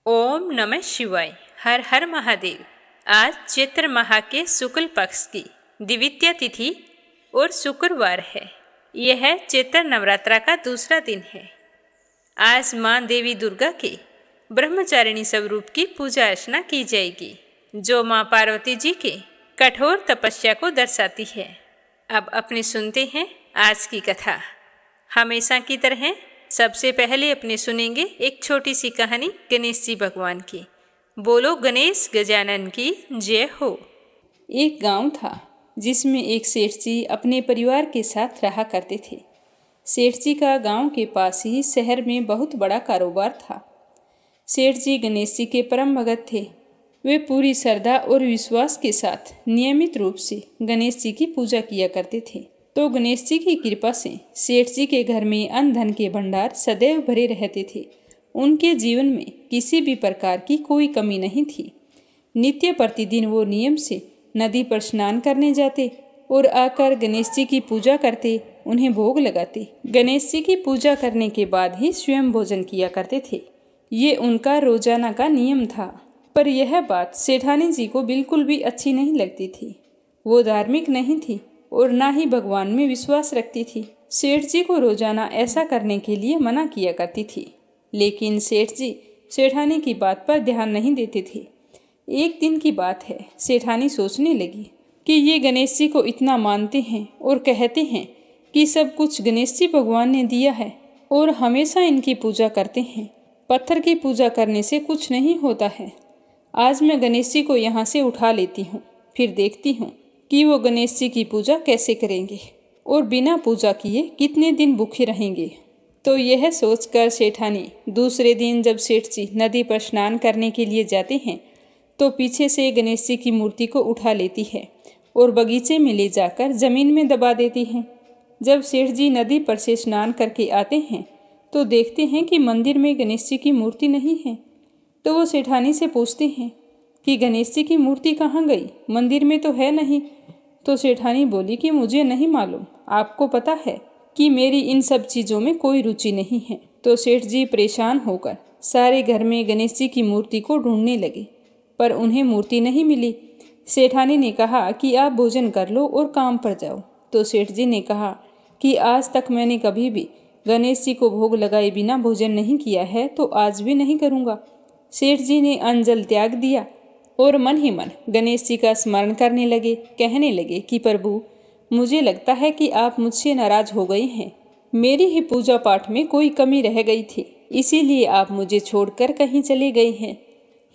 ओम नमः शिवाय। हर हर महादेव। आज चैत्र माह के शुक्ल पक्ष की द्वितीया तिथि और शुक्रवार है। यह चैत्र नवरात्रा का दूसरा दिन है। आज मां देवी दुर्गा के ब्रह्मचारिणी स्वरूप की पूजा अर्चना की जाएगी, जो मां पार्वती जी के कठोर तपस्या को दर्शाती है। अब अपने सुनते हैं आज की कथा। हमेशा की तरह सबसे पहले अपने सुनेंगे एक छोटी सी कहानी गणेश जी भगवान की। बोलो गणेश गजानन की जय हो। एक गांव था जिसमें एक सेठ जी अपने परिवार के साथ रहा करते थे। सेठ जी का गांव के पास ही शहर में बहुत बड़ा कारोबार था। सेठ जी गणेश जी के परम भगत थे। वे पूरी श्रद्धा और विश्वास के साथ नियमित रूप से गणेश जी की पूजा किया करते थे। तो गणेश जी की कृपा से सेठ जी के घर में अन्न धन के भंडार सदैव भरे रहते थे। उनके जीवन में किसी भी प्रकार की कोई कमी नहीं थी। नित्य प्रतिदिन वो नियम से नदी पर स्नान करने जाते और आकर गणेश जी की पूजा करते, उन्हें भोग लगाते। गणेश जी की पूजा करने के बाद ही स्वयं भोजन किया करते थे। ये उनका रोजाना का नियम था। पर यह बात सेठानी जी को बिल्कुल भी अच्छी नहीं लगती थी। वो धार्मिक नहीं थी और ना ही भगवान में विश्वास रखती थी। सेठ जी को रोजाना ऐसा करने के लिए मना किया करती थी, लेकिन सेठ जी सेठानी की बात पर ध्यान नहीं देते थे। एक दिन की बात है, सेठानी सोचने लगी कि ये गणेश जी को इतना मानते हैं और कहते हैं कि सब कुछ गणेश जी भगवान ने दिया है और हमेशा इनकी पूजा करते हैं। पत्थर की पूजा करने से कुछ नहीं होता है। आज मैं गणेश जी को यहाँ से उठा लेती हूँ, फिर देखती हूँ कि वो गणेश जी की पूजा कैसे करेंगे और बिना पूजा किए कितने दिन भूखे रहेंगे। तो यह सोचकर सेठानी दूसरे दिन जब सेठ जी नदी पर स्नान करने के लिए जाते हैं तो पीछे से गणेश जी की मूर्ति को उठा लेती है और बगीचे में ले जाकर जमीन में दबा देती है। जब सेठ जी नदी पर से स्नान करके आते हैं तो देखते हैं कि मंदिर में गणेश जी की मूर्ति नहीं है। तो वो सेठानी से पूछते हैं कि गणेश जी की मूर्ति कहाँ गई, मंदिर में तो है नहीं। तो सेठानी बोली कि मुझे नहीं मालूम, आपको पता है कि मेरी इन सब चीज़ों में कोई रुचि नहीं है। तो सेठ जी परेशान होकर सारे घर में गणेश जी की मूर्ति को ढूंढने लगे, पर उन्हें मूर्ति नहीं मिली। सेठानी ने कहा कि आप भोजन कर लो और काम पर जाओ। तो सेठ जी ने कहा कि आज तक मैंने कभी भी गणेश जी को भोग लगाए बिना भोजन नहीं किया है, तो आज भी नहीं करूँगा। सेठ जी ने अन्न जल त्याग दिया और मन ही मन गणेश जी का स्मरण करने लगे। कहने लगे कि प्रभु, मुझे लगता है कि आप मुझसे नाराज हो गए हैं। मेरी ही पूजा पाठ में कोई कमी रह गई थी, इसीलिए आप मुझे छोड़कर कहीं चले गए हैं।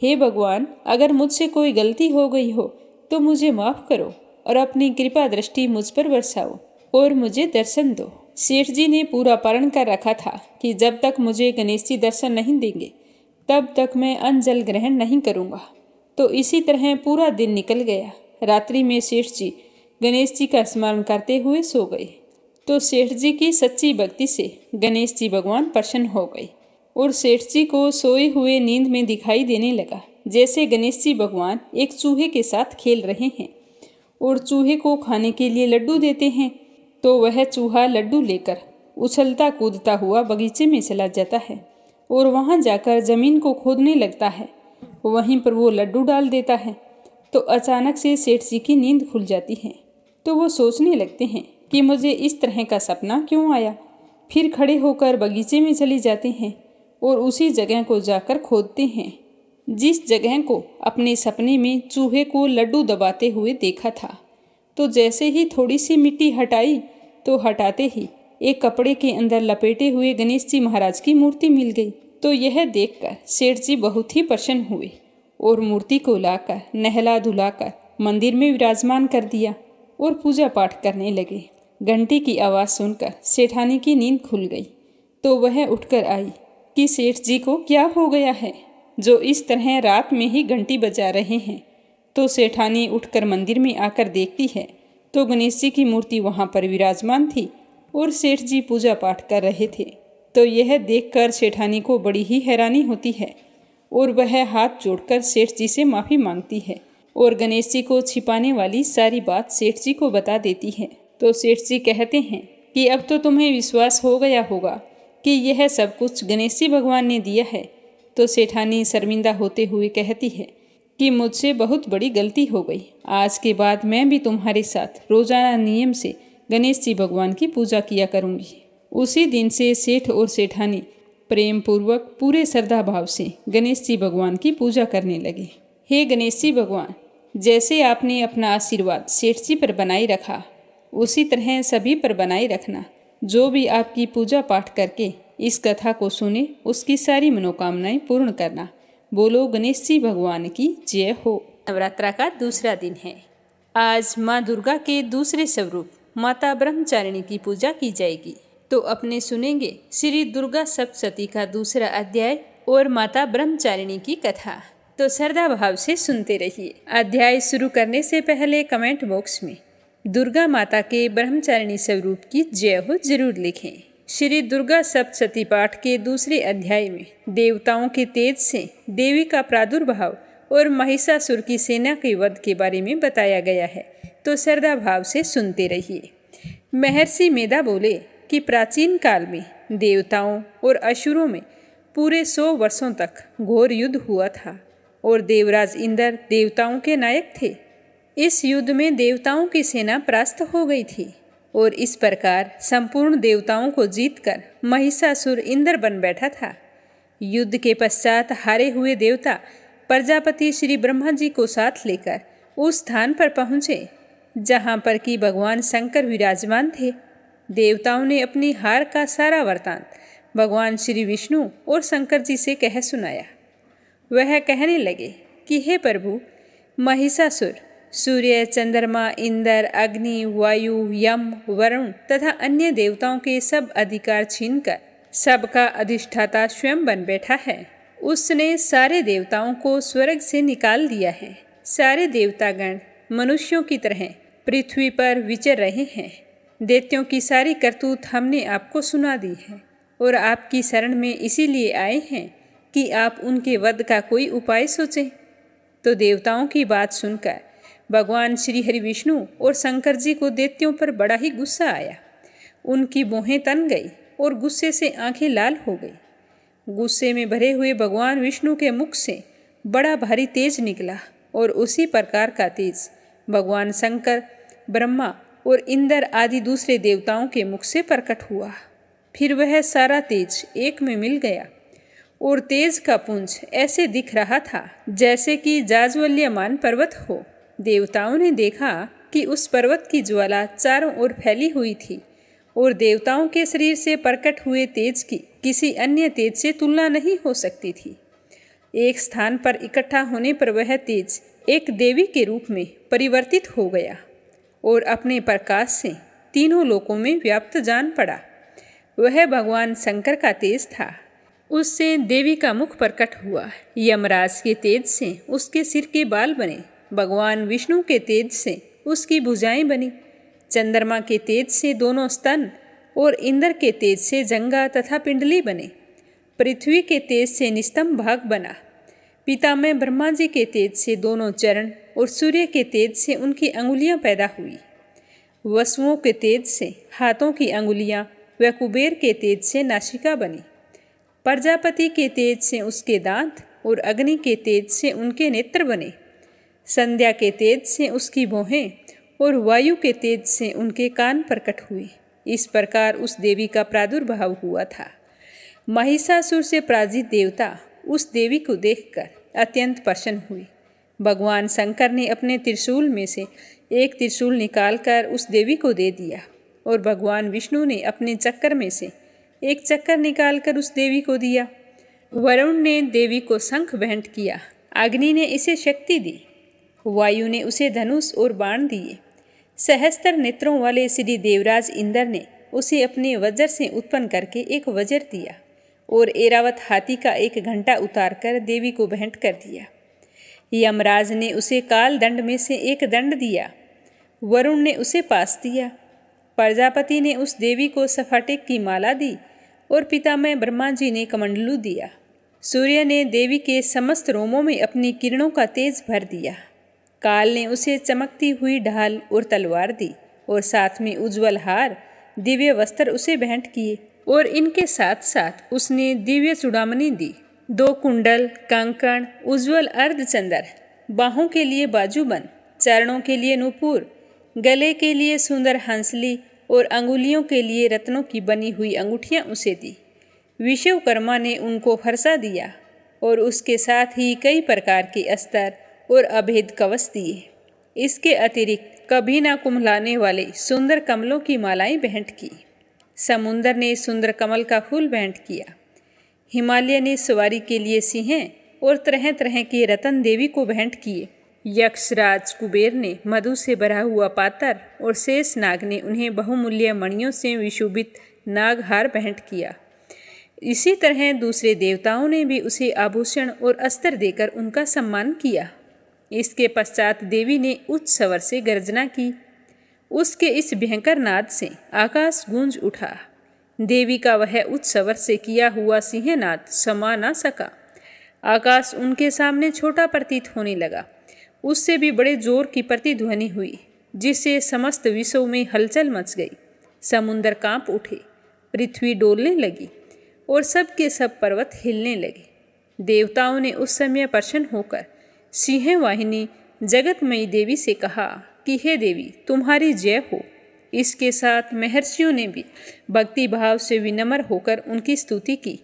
हे भगवान, अगर मुझसे कोई गलती हो गई हो तो मुझे माफ़ करो और अपनी कृपा दृष्टि मुझ पर बरसाओ और मुझे दर्शन दो। सेठ जी ने पूरा प्रण कर रखा था कि जब तक मुझे गणेश जी दर्शन नहीं देंगे तब तक मैं अन्न जल ग्रहण नहीं करूँगा। तो इसी तरह पूरा दिन निकल गया। रात्रि में सेठ जी गणेश जी का स्मरण करते हुए सो गए। तो सेठ जी की सच्ची भक्ति से गणेश जी भगवान प्रसन्न हो गए और सेठ जी को सोए हुए नींद में दिखाई देने लगा जैसे गणेश जी भगवान एक चूहे के साथ खेल रहे हैं और चूहे को खाने के लिए लड्डू देते हैं। तो वह चूहा लड्डू लेकर उछलता कूदता हुआ बगीचे में चला जाता है और वहां जाकर जमीन को खोदने लगता है। वहीं पर वो लड्डू डाल देता है। तो अचानक से सेठ जी की नींद खुल जाती है। तो वो सोचने लगते हैं कि मुझे इस तरह का सपना क्यों आया। फिर खड़े होकर बगीचे में चले जाते हैं और उसी जगह को जाकर खोदते हैं जिस जगह को अपने सपने में चूहे को लड्डू दबाते हुए देखा था। तो जैसे ही थोड़ी सी मिट्टी हटाई तो हटाते ही एक कपड़े के अंदर लपेटे हुए गणेश जी महाराज की मूर्ति मिल गई। तो यह देखकर सेठ जी बहुत ही प्रसन्न हुए और मूर्ति को लाकर नहला धुलाकर मंदिर में विराजमान कर दिया और पूजा पाठ करने लगे। घंटी की आवाज़ सुनकर सेठानी की नींद खुल गई। तो वह उठकर आई कि सेठ जी को क्या हो गया है जो इस तरह रात में ही घंटी बजा रहे हैं। तो सेठानी उठकर मंदिर में आकर देखती है तो गणेश जी की मूर्ति वहाँ पर विराजमान थी और सेठ जी पूजा पाठ कर रहे थे। तो यह देखकर सेठानी को बड़ी ही हैरानी होती है और वह हाथ जोड़कर सेठ जी से माफ़ी मांगती है और गणेश जी को छिपाने वाली सारी बात सेठ जी को बता देती है। तो सेठ जी कहते हैं कि अब तो तुम्हें विश्वास हो गया होगा कि यह सब कुछ गणेश जी भगवान ने दिया है, तो सेठानी शर्मिंदा होते हुए कहती है कि मुझसे बहुत बड़ी गलती हो गई। आज के बाद मैं भी तुम्हारे साथ रोजाना नियम से गणेश जी भगवान की पूजा किया करूंगी। उसी दिन से सेठ और सेठानी प्रेम पूर्वक पूरे श्रद्धा भाव से गणेश जी भगवान की पूजा करने लगे। हे गणेश जी भगवान, जैसे आपने अपना आशीर्वाद सेठ जी पर बनाए रखा, उसी तरह सभी पर बनाए रखना। जो भी आपकी पूजा पाठ करके इस कथा को सुने, उसकी सारी मनोकामनाएं पूर्ण करना। बोलो गणेश जी भगवान की जय हो। नवरात्रा का दूसरा दिन है। आज माँ दुर्गा के दूसरे स्वरूप माता ब्रह्मचारिणी की पूजा की जाएगी। तो अपने सुनेंगे श्री दुर्गा सप्तशती का दूसरा अध्याय और माता ब्रह्मचारिणी की कथा। तो श्रद्धा भाव से सुनते रहिए। अध्याय शुरू करने से पहले कमेंट बॉक्स में दुर्गा माता के ब्रह्मचारिणी स्वरूप की जय हो जरूर लिखें। श्री दुर्गा सप्तशती पाठ के दूसरे अध्याय में देवताओं के तेज से देवी का प्रादुर्भाव और महिषासुर की सेना के वध के बारे में बताया गया है। तो श्रद्धा भाव से सुनते रहिए। महर्षि मेधा बोले कि प्राचीन काल में देवताओं और असुरों में पूरे 100 वर्षों तक घोर युद्ध हुआ था और देवराज इंद्र देवताओं के नायक थे। इस युद्ध में देवताओं की सेना परास्त हो गई थी और इस प्रकार संपूर्ण देवताओं को जीतकर महिषासुर इंद्र बन बैठा था। युद्ध के पश्चात हारे हुए देवता प्रजापति श्री ब्रह्मा जी को साथ लेकर उस स्थान पर पहुँचे जहाँ पर कि भगवान शंकर विराजमान थे। देवताओं ने अपनी हार का सारा वृतांत भगवान श्री विष्णु और शंकर जी से कह सुनाया। वह कहने लगे कि हे प्रभु, महिषासुर सूर्य, चंद्रमा, इंद्र, अग्नि, वायु, यम, वरुण तथा अन्य देवताओं के सब अधिकार छीनकर सबका अधिष्ठाता स्वयं बन बैठा है। उसने सारे देवताओं को स्वर्ग से निकाल दिया है। सारे देवतागण मनुष्यों की तरह पृथ्वी पर विचर रहे हैं। दैत्यों की सारी करतूत हमने आपको सुना दी है और आपकी शरण में इसीलिए आए हैं कि आप उनके वध का कोई उपाय सोचें। तो देवताओं की बात सुनकर भगवान श्री हरि विष्णु और शंकर जी को दैत्यों पर बड़ा ही गुस्सा आया। उनकी भौहें तन गई और गुस्से से आंखें लाल हो गई। गुस्से में भरे हुए भगवान विष्णु के मुख से बड़ा भारी तेज निकला और उसी प्रकार का तेज भगवान शंकर, ब्रह्मा और इंद्र आदि दूसरे देवताओं के मुख से प्रकट हुआ। फिर वह सारा तेज एक में मिल गया और तेज का पुंज ऐसे दिख रहा था जैसे कि जाज्वल्यमान पर्वत हो। देवताओं ने देखा कि उस पर्वत की ज्वाला चारों ओर फैली हुई थी और देवताओं के शरीर से प्रकट हुए तेज की किसी अन्य तेज से तुलना नहीं हो सकती थी। एक स्थान पर इकट्ठा होने पर वह तेज एक देवी के रूप में परिवर्तित हो गया और अपने प्रकाश से तीनों लोकों में व्याप्त जान पड़ा। वह भगवान शंकर का तेज था। उससे देवी का मुख प्रकट हुआ। यमराज के तेज से उसके सिर के बाल बने। भगवान विष्णु के तेज से उसकी भुजाएं बनी। चंद्रमा के तेज से दोनों स्तन और इंद्र के तेज से जंगा तथा पिंडली बने। पृथ्वी के तेज से निस्तंभ भाग बना। पितामह ब्रह्मा जी के तेज से दोनों चरण और सूर्य के तेज से उनकी अंगुलियां पैदा हुई। वसुओं के तेज से हाथों की अंगुलियां व कुबेर के तेज से नासिका बनी। प्रजापति के तेज से उसके दांत और अग्नि के तेज से उनके नेत्र बने। संध्या के तेज से उसकी भौहें और वायु के तेज से उनके कान प्रकट हुए। इस प्रकार उस देवी का प्रादुर्भाव हुआ था। महिषासुर से पराजित देवता उस देवी को देखकर अत्यंत प्रसन्न हुए। भगवान शंकर ने अपने त्रिशूल में से एक त्रिशूल निकालकर उस देवी को दे दिया और भगवान विष्णु ने अपने चक्कर में से एक चक्कर निकालकर उस देवी को दिया। वरुण ने देवी को शंख भेंट किया। अग्नि ने इसे शक्ति दी। वायु ने उसे धनुष और बाण दिए। सहस्त्र नेत्रों वाले श्री देवराज इंद्र ने उसे अपने वज्र से उत्पन्न करके एक वज्र दिया और ऐरावत हाथी का एक घंटा उतारकर देवी को भेंट कर दिया। यमराज ने उसे काल दंड में से एक दंड दिया। वरुण ने उसे पास दिया। प्रजापति ने उस देवी को सफाटिक की माला दी और पितामह ब्रह्मा जी ने कमंडलू दिया। सूर्य ने देवी के समस्त रोमों में अपनी किरणों का तेज भर दिया। काल ने उसे चमकती हुई ढाल और तलवार दी और साथ में उज्ज्वल हार, दिव्य वस्त्र उसे भेंट किए और इनके साथ साथ उसने दिव्य चूड़ामणि दी। 2 कुंडल, कंकण, उज्ज्वल अर्धचंद्र, बाहों के लिए बाजूबंद, चरणों के लिए नूपुर, गले के लिए सुंदर हंसली और अंगुलियों के लिए रत्नों की बनी हुई अंगूठियां उसे दी। विश्वकर्मा ने उनको फरसा दिया और उसके साथ ही कई प्रकार के अस्त्र और अभेद कवच दिए। इसके अतिरिक्त कभी ना कुम्हलाने वाले सुंदर कमलों की मालाएं भेंट की। समुंदर ने सुंदर कमल का फूल भेंट किया। हिमालय ने सवारी के लिए सिंह और तरह तरह के रतन देवी को भेंट किए। यक्षराज कुबेर ने मधु से भरा हुआ पात्र और शेष नाग ने उन्हें बहुमूल्य मणियों से विशोभित नागहार भेंट किया। इसी तरह दूसरे देवताओं ने भी उसे आभूषण और अस्त्र देकर उनका सम्मान किया। इसके पश्चात देवी ने उच्च स्वर से गर्जना की। उसके इस भयंकर नाद से आकाश गूंज उठा। देवी का वह उच्च स्वर से किया हुआ सिंहनाद समा न सका। आकाश उनके सामने छोटा प्रतीत होने लगा। उससे भी बड़े जोर की प्रतिध्वनि हुई, जिससे समस्त विश्व में हलचल मच गई। समुद्र कांप उठे, पृथ्वी डोलने लगी और सब के सब पर्वत हिलने लगे। देवताओं ने उस समय प्रसन्न होकर सिंह वाहिनी जगतमयी देवी से कहा कि हे देवी, तुम्हारी जय हो। इसके साथ महर्षियों ने भी भक्ति भाव से विनम्र होकर उनकी स्तुति की।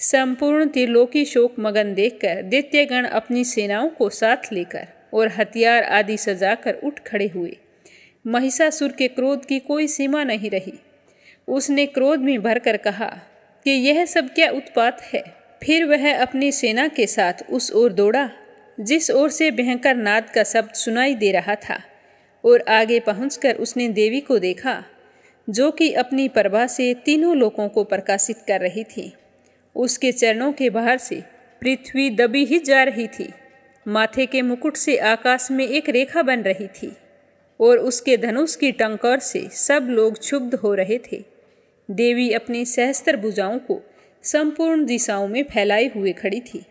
संपूर्ण त्रिलोकी शोक मगन देखकर दैत्यगण अपनी सेनाओं को साथ लेकर और हथियार आदि सजाकर उठ खड़े हुए। महिषासुर के क्रोध की कोई सीमा नहीं रही। उसने क्रोध में भरकर कहा कि यह सब क्या उत्पात है। फिर वह अपनी सेना के साथ उस ओर दौड़ा जिस ओर से भयंकर नाद का शब्द सुनाई दे रहा था, और आगे पहुंचकर उसने देवी को देखा, जो कि अपनी प्रभा से तीनों लोकों को प्रकाशित कर रही थी। उसके चरणों के बाहर से पृथ्वी दबी ही जा रही थी। माथे के मुकुट से आकाश में एक रेखा बन रही थी और उसके धनुष की टंकार से सब लोग क्षुब्ध हो रहे थे। देवी अपनी सहस्त्र भुजाओं को संपूर्ण दिशाओं में फैलाए हुए खड़ी थी।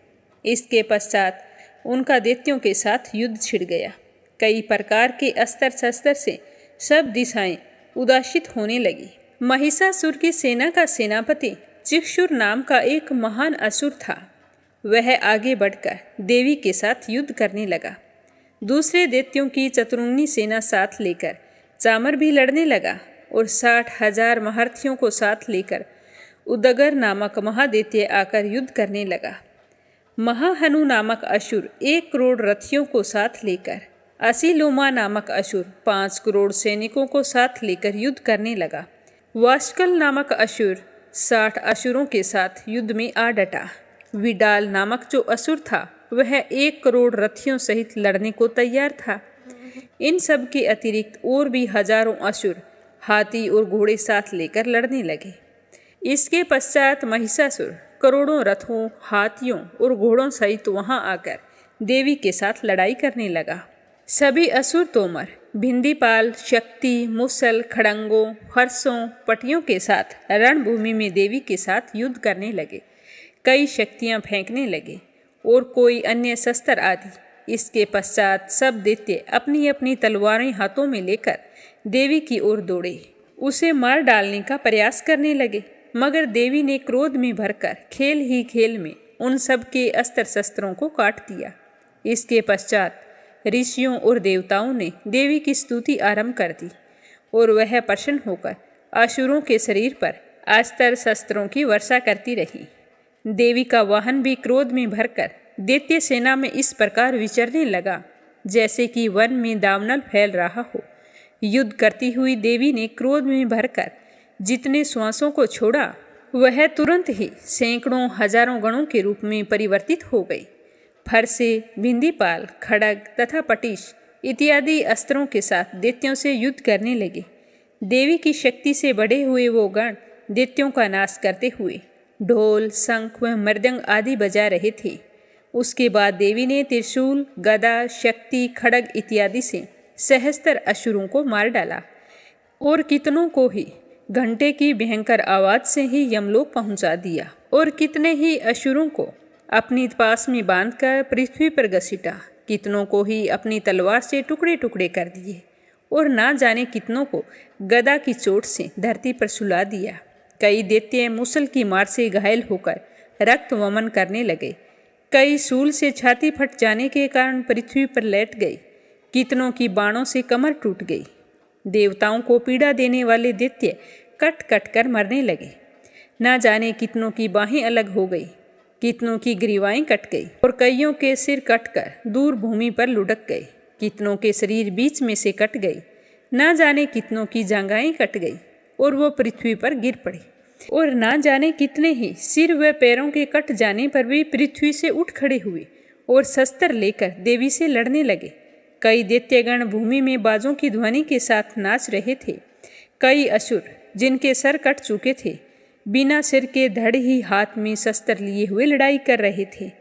इसके पश्चात उनका दैत्यों के साथ युद्ध छिड़ गया। कई प्रकार के अस्त्र शस्त्र से सब दिशाएं उदासित होने लगी। महिषासुर की सेना का सेनापति चिक्षुर नाम का एक महान असुर था। वह आगे बढ़कर देवी के साथ युद्ध करने लगा। दूसरे दैत्यों की चतुरंगी सेना साथ लेकर चामर भी लड़ने लगा और 60,000 महारथियों को साथ लेकर उदगर नामक महादैत्य आकर युद्ध करने लगा। महाहनु नामक असुर 1 करोड़ रथियों को साथ लेकर, असीलोमा नामक असुर 5 करोड़ सैनिकों को साथ लेकर युद्ध करने लगा। वाष्कल नामक असुर 60 असुरों के साथ युद्ध में आ डटा। विडाल नामक जो असुर था वह 1 करोड़ रथियों सहित लड़ने को तैयार था। इन सब के अतिरिक्त और भी हजारों असुर हाथी और घोड़े साथ लेकर लड़ने लगे। इसके पश्चात महिषासुर करोड़ों रथों, हाथियों और घोड़ों सहित वहां आकर देवी के साथ लड़ाई करने लगा। सभी असुर तोमर, भिंदीपाल, शक्ति, मुसल, खड़ंगों, हर्षों, पटियों के साथ रणभूमि में देवी के साथ युद्ध करने लगे। कई शक्तियां फेंकने लगे और कोई अन्य शस्त्र आदि। इसके पश्चात सब दैत्य अपनी अपनी तलवारें हाथों में लेकर देवी की ओर दौड़े। उसे मार डालने का प्रयास करने लगे, मगर देवी ने क्रोध में भरकर खेल ही खेल में उन सब के अस्त्र शस्त्रों को काट दिया। इसके पश्चात ऋषियों और देवताओं ने देवी की स्तुति आरंभ कर दी और वह प्रसन्न होकर असुरों के शरीर पर अस्त्र शस्त्रों की वर्षा करती रही। देवी का वाहन भी क्रोध में भरकर दैत्य सेना में इस प्रकार विचरने लगा जैसे कि वन में दावानल फैल रहा हो। युद्ध करती हुई देवी ने क्रोध में भरकर जितने श्वासों को छोड़ा वह तुरंत ही सैकड़ों हजारों गणों के रूप में परिवर्तित हो गई। फरसे, भिंदीपाल, खड़ग तथा पटिश इत्यादि अस्त्रों के साथ दैत्यों से युद्ध करने लगे। देवी की शक्ति से बढ़े हुए वो गण दैत्यों का नाश करते हुए ढोल, शंख व मृदंग आदि बजा रहे थे। उसके बाद देवी ने त्रिशूल, गदा, शक्ति, खड़ग इत्यादि से सहस्त्र असुरों को मार डाला और कितनों को ही घंटे की भयंकर आवाज से ही यमलोक पहुंचा दिया और कितने ही असुरों को अपनी पास में बांधकर पृथ्वी पर घसीटा। कितनों को ही अपनी तलवार से टुकड़े टुकड़े कर दिए और ना जाने कितनों को गदा की चोट से धरती पर सुला दिया। कई दैत्य मुसल की मार से घायल होकर रक्त वमन करने लगे। कई शूल से छाती फट जाने के कारण पृथ्वी पर लेट गए। कितनों की बाणों से कमर टूट गई। देवताओं को पीड़ा देने वाले दैत्य कट कट कर मरने लगे। ना जाने कितनों की बाहें अलग हो गई, कितनों की ग्रीवाएं कट गई और कईयों के सिर कटकर दूर भूमि पर लुढ़क गए। कितनों के शरीर बीच में से कट गए। ना जाने कितनों की जांघाएं कट गई और वो पृथ्वी पर गिर पड़े। और ना जाने कितने ही सिर व पैरों के कट जाने पर भी पृथ्वी से उठ खड़े हुए और शस्त्र लेकर देवी से लड़ने लगे। कई दैत्यगण भूमि में बाजों की ध्वनि के साथ नाच रहे थे। कई असुर जिनके सर कट चुके थे, बिना सिर के धड़ ही हाथ में शस्त्र लिए हुए लड़ाई कर रहे थे।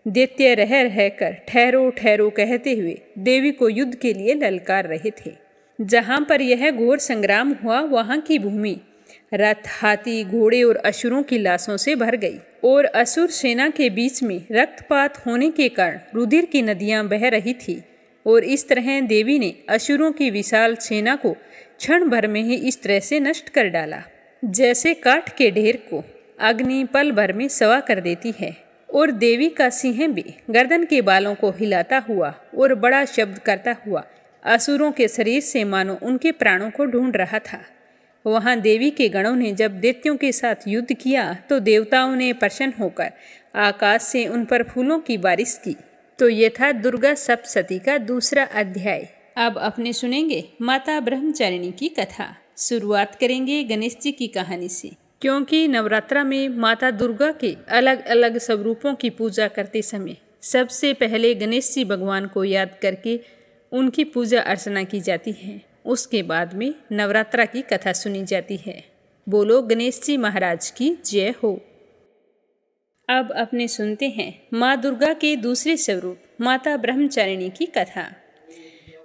दैत्य रह रहकर ठहरो ठहरो कहते हुए देवी को युद्ध के लिए ललकार रहे थे। जहाँ पर यह घोर संग्राम हुआ, वहाँ की भूमि रथ, हाथी, घोड़े और असुरों की लाशों से भर गई और असुर सेना के बीच में रक्तपात होने के कारण रुधिर की नदियां बह रही थी। और इस तरह देवी ने असुरों की विशाल सेना को क्षण भर में ही इस तरह से नष्ट कर डाला, जैसे काठ के ढेर को अग्नि पल भर में सवा कर देती है। और देवी का सिंह भी गर्दन के बालों को हिलाता हुआ और बड़ा शब्द करता हुआ असुरों के शरीर से मानो उनके प्राणों को ढूंढ रहा था। वहां देवी के गणों ने जब दैत्यों के साथ युद्ध किया तो देवताओं ने प्रसन्न होकर आकाश से उन पर फूलों की बारिश की। तो ये था दुर्गा सप्तशती का दूसरा अध्याय। अब अपने सुनेंगे माता ब्रह्मचारिणी की कथा। शुरुआत करेंगे गणेश जी की कहानी से, क्योंकि नवरात्रा में माता दुर्गा के अलग अलग स्वरूपों की पूजा करते समय सबसे पहले गणेश जी भगवान को याद करके उनकी पूजा अर्चना की जाती है। उसके बाद में नवरात्रा की कथा सुनी जाती है। बोलो गणेश जी महाराज की जय हो। अब अपने सुनते हैं माँ दुर्गा के दूसरे स्वरूप माता ब्रह्मचारिणी की कथा।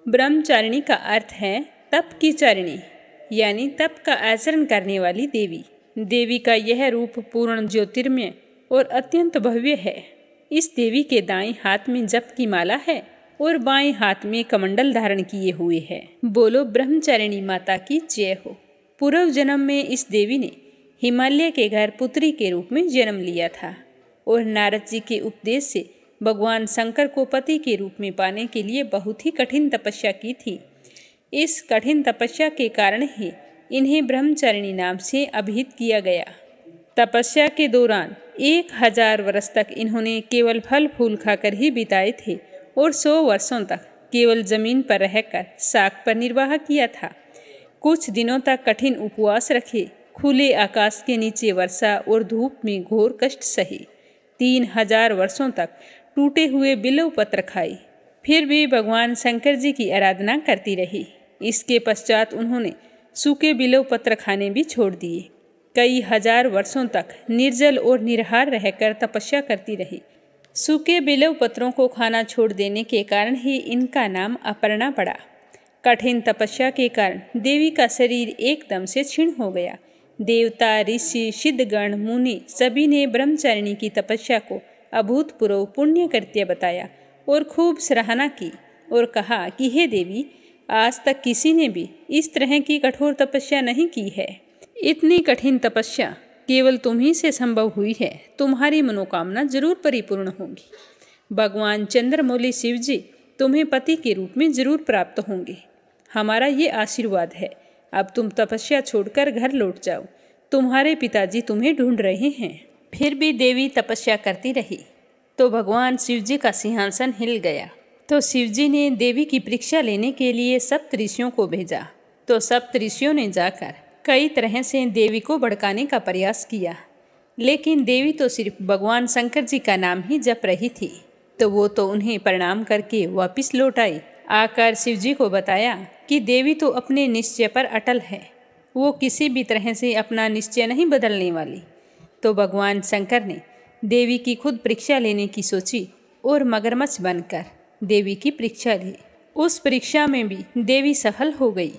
ब्रह्मचारिणी का अर्थ है तप की चारिणी, यानी तप का आचरण करने वाली देवी। देवी का यह रूप पूर्ण ज्योतिर्मय और अत्यंत भव्य है। इस देवी के दाएं हाथ में जप की माला है और बाएं हाथ में कमंडल धारण किए हुए है। बोलो ब्रह्मचारिणी माता की जय हो। पूर्व जन्म में इस देवी ने हिमालय के घर पुत्री के रूप में जन्म लिया था और नारद जी के उपदेश से भगवान शंकर को पति के रूप में पाने के लिए बहुत ही कठिन तपस्या की थी। इस कठिन तपस्या के कारण ही इन्हें ब्रह्मचारिणी नाम से अभिहित किया गया। तपस्या के दौरान 1000 वर्ष तक इन्होंने केवल फल फूल खाकर ही बिताए थे और 100 वर्षों तक केवल जमीन पर रहकर साग पर निर्वाह किया था। कुछ दिनों तक कठिन उपवास रखे, खुले आकाश के नीचे वर्षा और धूप में घोर कष्ट सहे, 3000 वर्षों तक टूटे हुए बिल्व पत्र खाए, फिर भी भगवान शंकर जी की आराधना करती रही। इसके पश्चात उन्होंने सूखे बिल्व पत्र खाने भी छोड़ दिए। कई हजार वर्षों तक निर्जल और निराहार रहकर तपस्या करती रही। सूखे बिल्व पत्रों को खाना छोड़ देने के कारण ही इनका नाम अपर्णा पड़ा। कठिन तपस्या के कारण देवी का शरीर एकदम से क्षीण हो गया। देवता, ऋषि, सिद्धगण, मुनि सभी ने ब्रह्मचारिणी की तपस्या को अभूतपूर्व पुण्य कृत्य बताया और खूब सराहना की और कहा कि हे देवी, आज तक किसी ने भी इस तरह की कठोर तपस्या नहीं की है। इतनी कठिन तपस्या केवल तुम ही से संभव हुई है। तुम्हारी मनोकामना जरूर परिपूर्ण होगी। भगवान चंद्रमौली शिव जी तुम्हें पति के रूप में जरूर प्राप्त होंगे। हमारा ये आशीर्वाद है। अब तुम तपस्या छोड़कर घर लौट जाओ। तुम्हारे पिताजी तुम्हें ढूंढ रहे हैं। फिर भी देवी तपस्या करती रही तो भगवान शिव जी का सिंहासन हिल गया। तो शिव जी ने देवी की परीक्षा लेने के लिए सप्त ऋषियों को भेजा। तो सप्त ऋषियों ने जाकर कई तरह से देवी को भड़काने का प्रयास किया, लेकिन देवी तो सिर्फ भगवान शंकर जी का नाम ही जप रही थी। तो वो तो उन्हें प्रणाम करके वापस लौट आई। आकर शिव जी को बताया कि देवी तो अपने निश्चय पर अटल है, वो किसी भी तरह से अपना निश्चय नहीं बदलने वाली। तो भगवान शंकर ने देवी की खुद परीक्षा लेने की सोची और मगरमच्छ बनकर देवी की परीक्षा ली। उस परीक्षा में भी देवी सफल हो गई।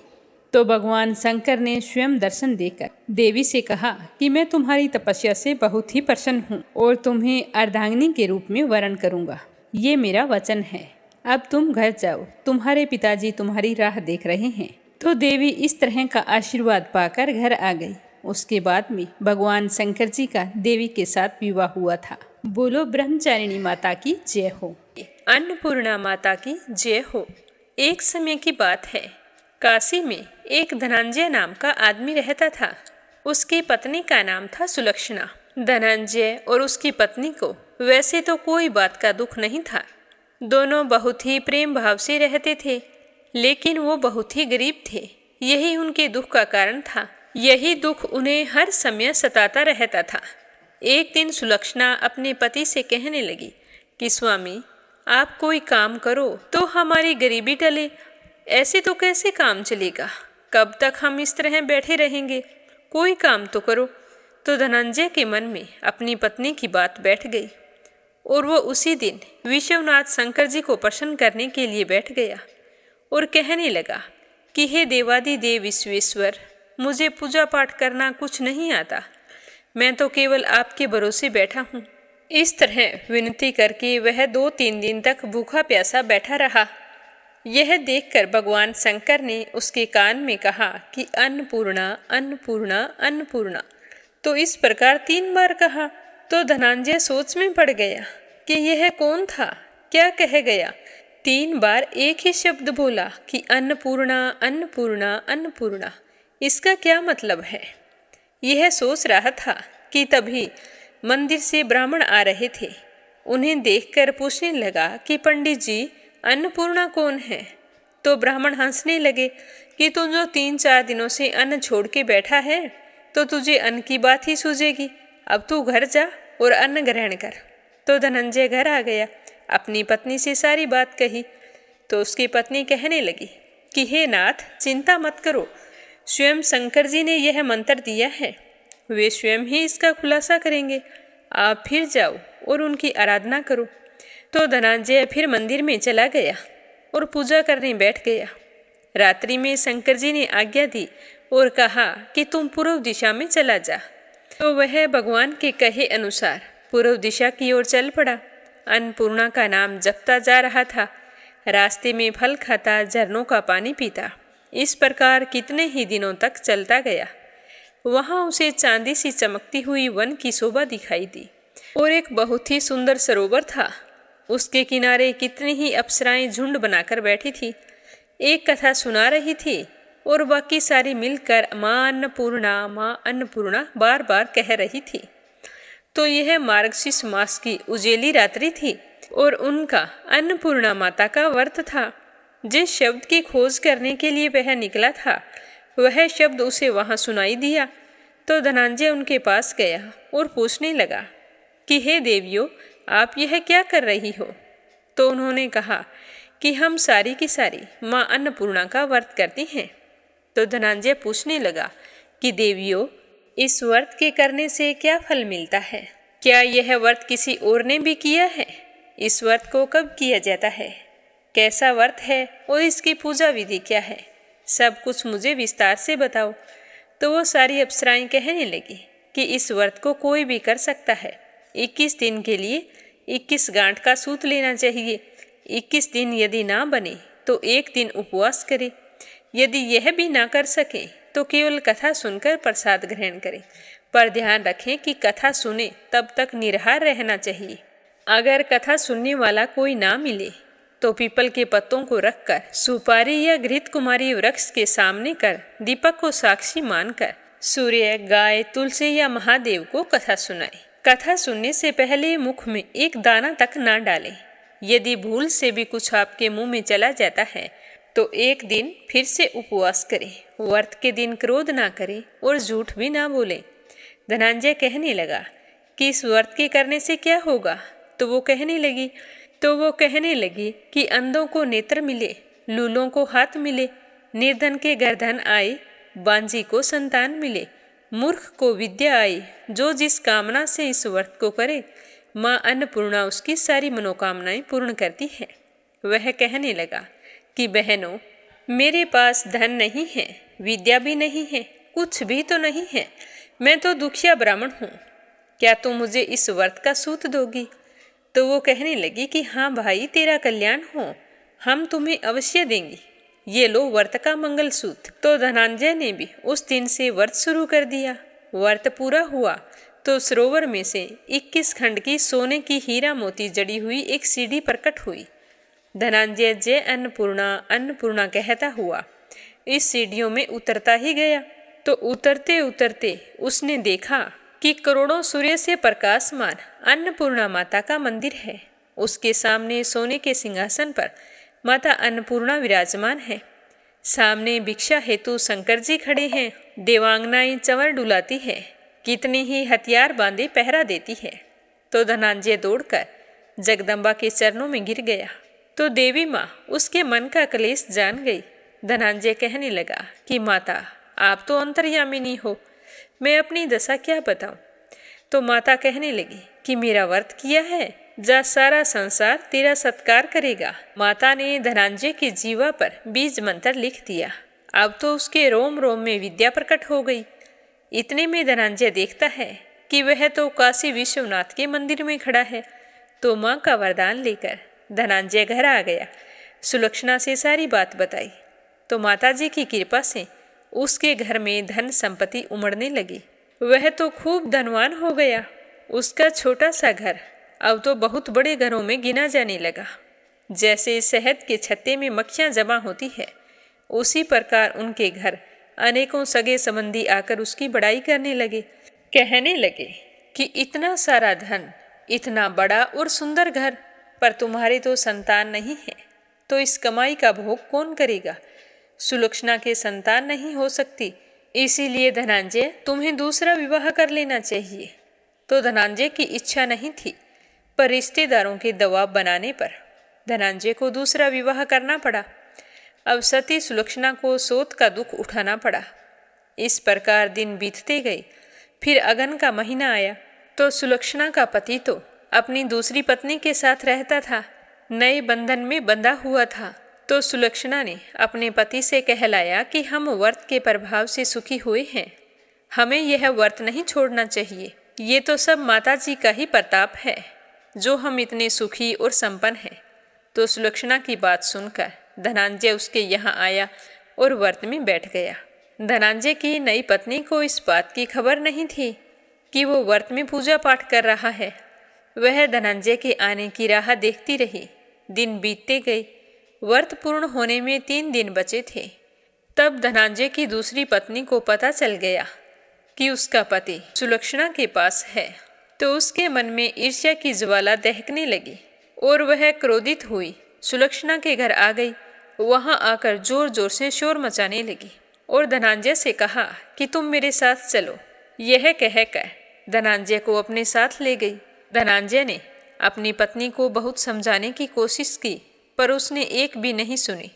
तो भगवान शंकर ने स्वयं दर्शन देकर देवी से कहा कि मैं तुम्हारी तपस्या से बहुत ही प्रसन्न हूँ और तुम्हें अर्धांगिनी के रूप में वरण करूँगा। ये मेरा वचन है। अब तुम घर जाओ, तुम्हारे पिताजी तुम्हारी राह देख रहे हैं। तो देवी इस तरह का आशीर्वाद पाकर घर आ गई। उसके बाद में भगवान शंकर जी का देवी के साथ विवाह हुआ था। बोलो ब्रह्मचारिणी माता की जय हो, अन्नपूर्णा माता की जय हो। एक समय की बात है, काशी में एक धनंजय नाम का आदमी रहता था। उसकी पत्नी का नाम था सुलक्षणा। धनंजय और उसकी पत्नी को वैसे तो कोई बात का दुख नहीं था। दोनों बहुत ही प्रेम भाव से रहते थे, लेकिन वो बहुत ही गरीब थे। यही उनके दुख का कारण था। यही दुख उन्हें हर समय सताता रहता था। एक दिन सुलक्षणा अपने पति से कहने लगी कि स्वामी, आप कोई काम करो तो हमारी गरीबी टले। ऐसे तो कैसे काम चलेगा? कब तक हम इस तरह बैठे रहेंगे? कोई काम तो करो। तो धनंजय के मन में अपनी पत्नी की बात बैठ गई और वो उसी दिन विश्वनाथ शंकर जी को प्रसन्न करने के लिए बैठ गया और कहने लगा कि हे देवादिदेव विश्वेश्वर, मुझे पूजा पाठ करना कुछ नहीं आता। मैं तो केवल आपके भरोसे बैठा हूँ। इस तरह विनती करके वह 2-3 दिन तक भूखा प्यासा बैठा रहा। यह देखकर भगवान शंकर ने उसके कान में कहा कि अन्नपूर्णा अन्नपूर्णा अन्नपूर्णा। तो इस प्रकार 3 बार कहा। तो धनंजय सोच में पड़ गया कि यह कौन था, क्या कह गया। 3 बार एक ही शब्द बोला कि अन्नपूर्णा अन्नपूर्णा अन्नपूर्णा। इसका क्या मतलब है? यह सोच रहा था कि तभी मंदिर से ब्राह्मण आ रहे थे। उन्हें देखकर पूछने लगा कि पंडित जी, अन्नपूर्णा कौन है? तो ब्राह्मण हंसने लगे कि तू जो 3-4 दिनों से अन्न छोड़ के बैठा है, तो तुझे अन्न की बात ही सूझेगी। अब तू घर जा और अन्न ग्रहण कर। तो धनंजय घर आ गया, अपनी पत्नी से सारी बात कही। तो उसकी पत्नी कहने लगी कि हे नाथ, चिंता मत करो, स्वयं शंकर जी ने यह मंत्र दिया है, वे स्वयं ही इसका खुलासा करेंगे। आप फिर जाओ और उनकी आराधना करो। तो धनंजय फिर मंदिर में चला गया और पूजा करने बैठ गया। रात्रि में शंकर जी ने आज्ञा दी और कहा कि तुम पूर्व दिशा में चला जा। तो वह भगवान के कहे अनुसार पूर्व दिशा की ओर चल पड़ा। अन्नपूर्णा का नाम जपता जा रहा था। रास्ते में फल खाता, झरनों का पानी पीता। इस प्रकार कितने ही दिनों तक चलता गया। वहां उसे चांदी सी चमकती हुई वन की शोभा दिखाई दी और एक बहुत ही सुंदर सरोवर था। उसके किनारे कितनी ही अप्सराएं झुंड बनाकर बैठी थी, एक कथा सुना रही थी और बाकी सारी मिलकर माँ अन्नपूर्णा बार बार कह रही थी। तो यह मार्गशीर्ष मास की उजेली रात्रि थी और उनका अन्नपूर्णा माता का व्रत था। जिस शब्द की खोज करने के लिए वह निकला था, वह शब्द उसे वहां सुनाई दिया। तो धनंजय उनके पास गया और पूछने लगा कि हे देवियों, आप यह क्या कर रही हो? तो उन्होंने कहा कि हम सारी की सारी माँ अन्नपूर्णा का व्रत करती हैं। तो धनंजय पूछने लगा कि देवियों, इस व्रत के करने से क्या फल मिलता है? क्या यह व्रत किसी और ने भी किया है? इस व्रत को कब किया जाता है? कैसा व्रत है और इसकी पूजा विधि क्या है? सब कुछ मुझे विस्तार से बताओ। तो वो सारी अप्सराएं कहने लगी कि इस व्रत को कोई भी कर सकता है। 21 दिन के लिए 21 गांठ का सूत लेना चाहिए। 21 दिन यदि ना बने तो 1 दिन उपवास करे। यदि यह भी ना कर सके तो केवल कथा सुनकर प्रसाद ग्रहण करें, पर ध्यान रखें कि कथा सुने तब तक निराहार रहना चाहिए। अगर कथा सुनने वाला कोई ना मिले तो पीपल के पत्तों को रखकर सुपारी या घृत कुमारी वृक्ष के सामने कर दीपक को साक्षी मानकर सूर्य, गाय, तुलसी या महादेव को कथा सुनाए। कथा सुनने से पहले मुख में एक दाना तक ना डालें। यदि भूल से भी कुछ आपके मुंह में चला जाता है तो 1 दिन फिर से उपवास करें। व्रत के दिन क्रोध ना करें और झूठ भी ना बोलें। धनंजय कहने लगा कि इस व्रत के करने से क्या होगा? तो वो कहने लगी कि अंधों को नेत्र मिले, लूलों को हाथ मिले, निर्धन के घर धन आए, बांझी को संतान मिले, मूर्ख को विद्या आए। जो जिस कामना से इस व्रत को करे, माँ अन्नपूर्णा उसकी सारी मनोकामनाएं पूर्ण करती है। वह कहने लगा कि बहनों, मेरे पास धन नहीं है, विद्या भी नहीं है, कुछ भी तो नहीं है। मैं तो दुखिया ब्राह्मण हूँ। क्या तुम मुझे इस व्रत का सूत दोगी? तो वो कहने लगी कि हाँ भाई, तेरा कल्याण हो, हम तुम्हें अवश्य देंगे। ये लो व्रत का मंगल सूत्र। तो धनंजय ने भी उस दिन से व्रत शुरू कर दिया व्रत पूरा हुआ तो सरोवर में से 21 खंड की सोने की हीरा मोती जड़ी हुई एक सीढ़ी प्रकट हुई। धनंजय जय अन्नपूर्णा अन्नपूर्णा कहता हुआ इस सीढ़ियों में उतरता ही गया। तो उतरते उतरते उसने देखा कि करोड़ों सूर्य से प्रकाशमान अन्नपूर्णा माता का मंदिर है। उसके सामने सोने के सिंहासन पर माता अन्नपूर्णा विराजमान है। सामने भिक्षा हेतु शंकर जी खड़े हैं। देवांगनाएं चंवर डुलाती है, कितने ही हथियार बांधे पहरा देती है। तो धनंजय दौड़कर जगदम्बा के चरणों में गिर गया। तो देवी माँ उसके मन का क्लेश जान गई। धनंजय कहने लगा कि माता, आप तो अंतर्यामिनी हो, मैं अपनी दशा क्या बताऊं। तो माता कहने लगी कि मेरा व्रत किया है, जा सारा संसार तेरा सत्कार करेगा। माता ने धनंजय के जीवा पर बीज मंत्र लिख दिया। अब तो उसके रोम रोम में विद्या प्रकट हो गई। इतने में धनंजय देखता है कि वह तो काशी विश्वनाथ के मंदिर में खड़ा है। तो माँ का वरदान लेकर धनंजय घर आ गया। सुलक्षणा से सारी बात बताई। तो माताजी की कृपा से उसके घर में धन संपत्ति उमड़ने लगी। वह तो खूब धनवान हो गया। उसका छोटा सा घर अब तो बहुत बड़े घरों में गिना जाने लगा। जैसे शहद के छत्ते में मक्खियाँ जमा होती है, उसी प्रकार उनके घर अनेकों सगे संबंधी आकर उसकी बड़ाई करने लगे। कहने लगे कि इतना सारा धन, इतना बड़ा और सुंदर घर, पर तुम्हारे तो संतान नहीं है, तो इस कमाई का भोग कौन करेगा। सुलक्षणा के संतान नहीं हो सकती, इसीलिए धनंजय तुम्हें दूसरा विवाह कर लेना चाहिए। तो धनंजय की इच्छा नहीं थी, पर रिश्तेदारों के दबाव बनाने पर धनंजय को दूसरा विवाह करना पड़ा। अब सती सुलक्षणा को सोत का दुख उठाना पड़ा। इस प्रकार दिन बीतते गए। फिर अगन का महीना आया। तो सुलक्षणा का पति तो अपनी दूसरी पत्नी के साथ रहता था, नए बंधन में बंधा हुआ था। तो सुलक्षणा ने अपने पति से कहलाया कि हम व्रत के प्रभाव से सुखी हुए हैं, हमें यह व्रत नहीं छोड़ना चाहिए। ये तो सब माताजी का ही प्रताप है जो हम इतने सुखी और संपन्न हैं। तो सुलक्षणा की बात सुनकर धनंजय उसके यहाँ आया और व्रत में बैठ गया। धनंजय की नई पत्नी को इस बात की खबर नहीं थी कि वो व्रत में पूजा पाठ कर रहा है। वह धनंजय के आने की राह देखती रही। दिन बीतते गए। व्रत पूर्ण होने में 3 दिन बचे थे। तब धनंजय की दूसरी पत्नी को पता चल गया कि उसका पति सुलक्षणा के पास है। तो उसके मन में ईर्ष्या की ज्वाला दहकने लगी और वह क्रोधित हुई सुलक्षणा के घर आ गई। वहां आकर जोर जोर से शोर मचाने लगी और धनंजय से कहा कि तुम मेरे साथ चलो। यह कहकर धनंजय को अपने साथ ले गई। धनंजय ने अपनी पत्नी को बहुत समझाने की कोशिश की, पर उसने एक भी नहीं सुनी।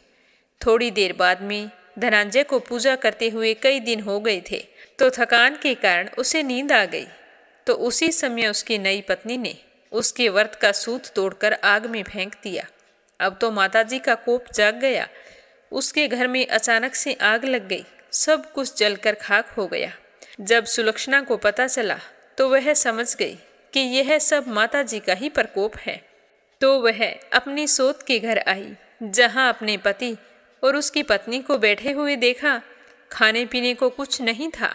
थोड़ी देर बाद में धनंजय को पूजा करते हुए कई दिन हो गए थे, तो थकान के कारण उसे नींद आ गई। तो उसी समय उसकी नई पत्नी ने उसके व्रत का सूत तोड़कर आग में फेंक दिया। अब तो माताजी का कोप जाग गया। उसके घर में अचानक से आग लग गई। सब कुछ जलकर खाक हो गया। जब सुलक्षणा को पता चला तो वह समझ गई कि यह सब माताजी का ही प्रकोप है। तो वह अपनी सोत के घर आई, जहाँ अपने पति और उसकी पत्नी को बैठे हुए देखा। खाने पीने को कुछ नहीं था।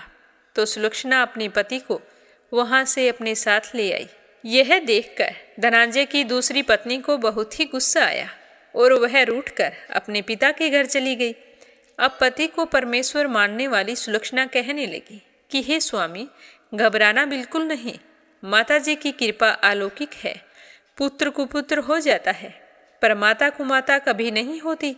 तो सुलक्षणा अपने पति को वहाँ से अपने साथ ले आई। यह देखकर धनंजय की दूसरी पत्नी को बहुत ही गुस्सा आया और वह रूठकर अपने पिता के घर चली गई। अब पति को परमेश्वर मानने वाली सुलक्षणा कहने लगी कि हे स्वामी, घबराना बिल्कुल नहीं, माताजी की कृपा अलौकिक है। पुत्र कुपुत्र हो जाता है, पर माता कुमाता कभी नहीं होती।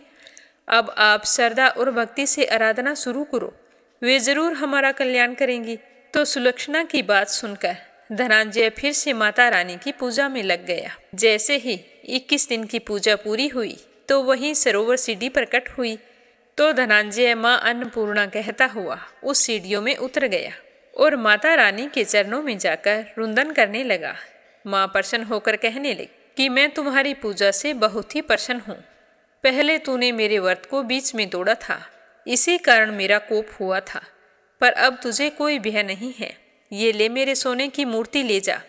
अब आप श्रद्धा और भक्ति से आराधना शुरू करो, वे जरूर हमारा कल्याण करेंगी। तो सुलक्षणा की बात सुनकर धनंजय फिर से माता रानी की पूजा में लग गया। जैसे ही 21 दिन की पूजा पूरी हुई तो वहीं सरोवर सीढ़ी प्रकट हुई। तो धनंजय माँ अन्नपूर्णा कहता हुआ उस सीढ़ियों में उतर गया और माता रानी के चरणों में जाकर रुंदन करने लगा। माँ प्रसन्न होकर कहने लगी कि मैं तुम्हारी पूजा से बहुत ही प्रसन्न हूँ। पहले तूने मेरे व्रत को बीच में तोड़ा था, इसी कारण मेरा कोप हुआ था, पर अब तुझे कोई भय नहीं है। ये ले मेरे सोने की मूर्ति ले जा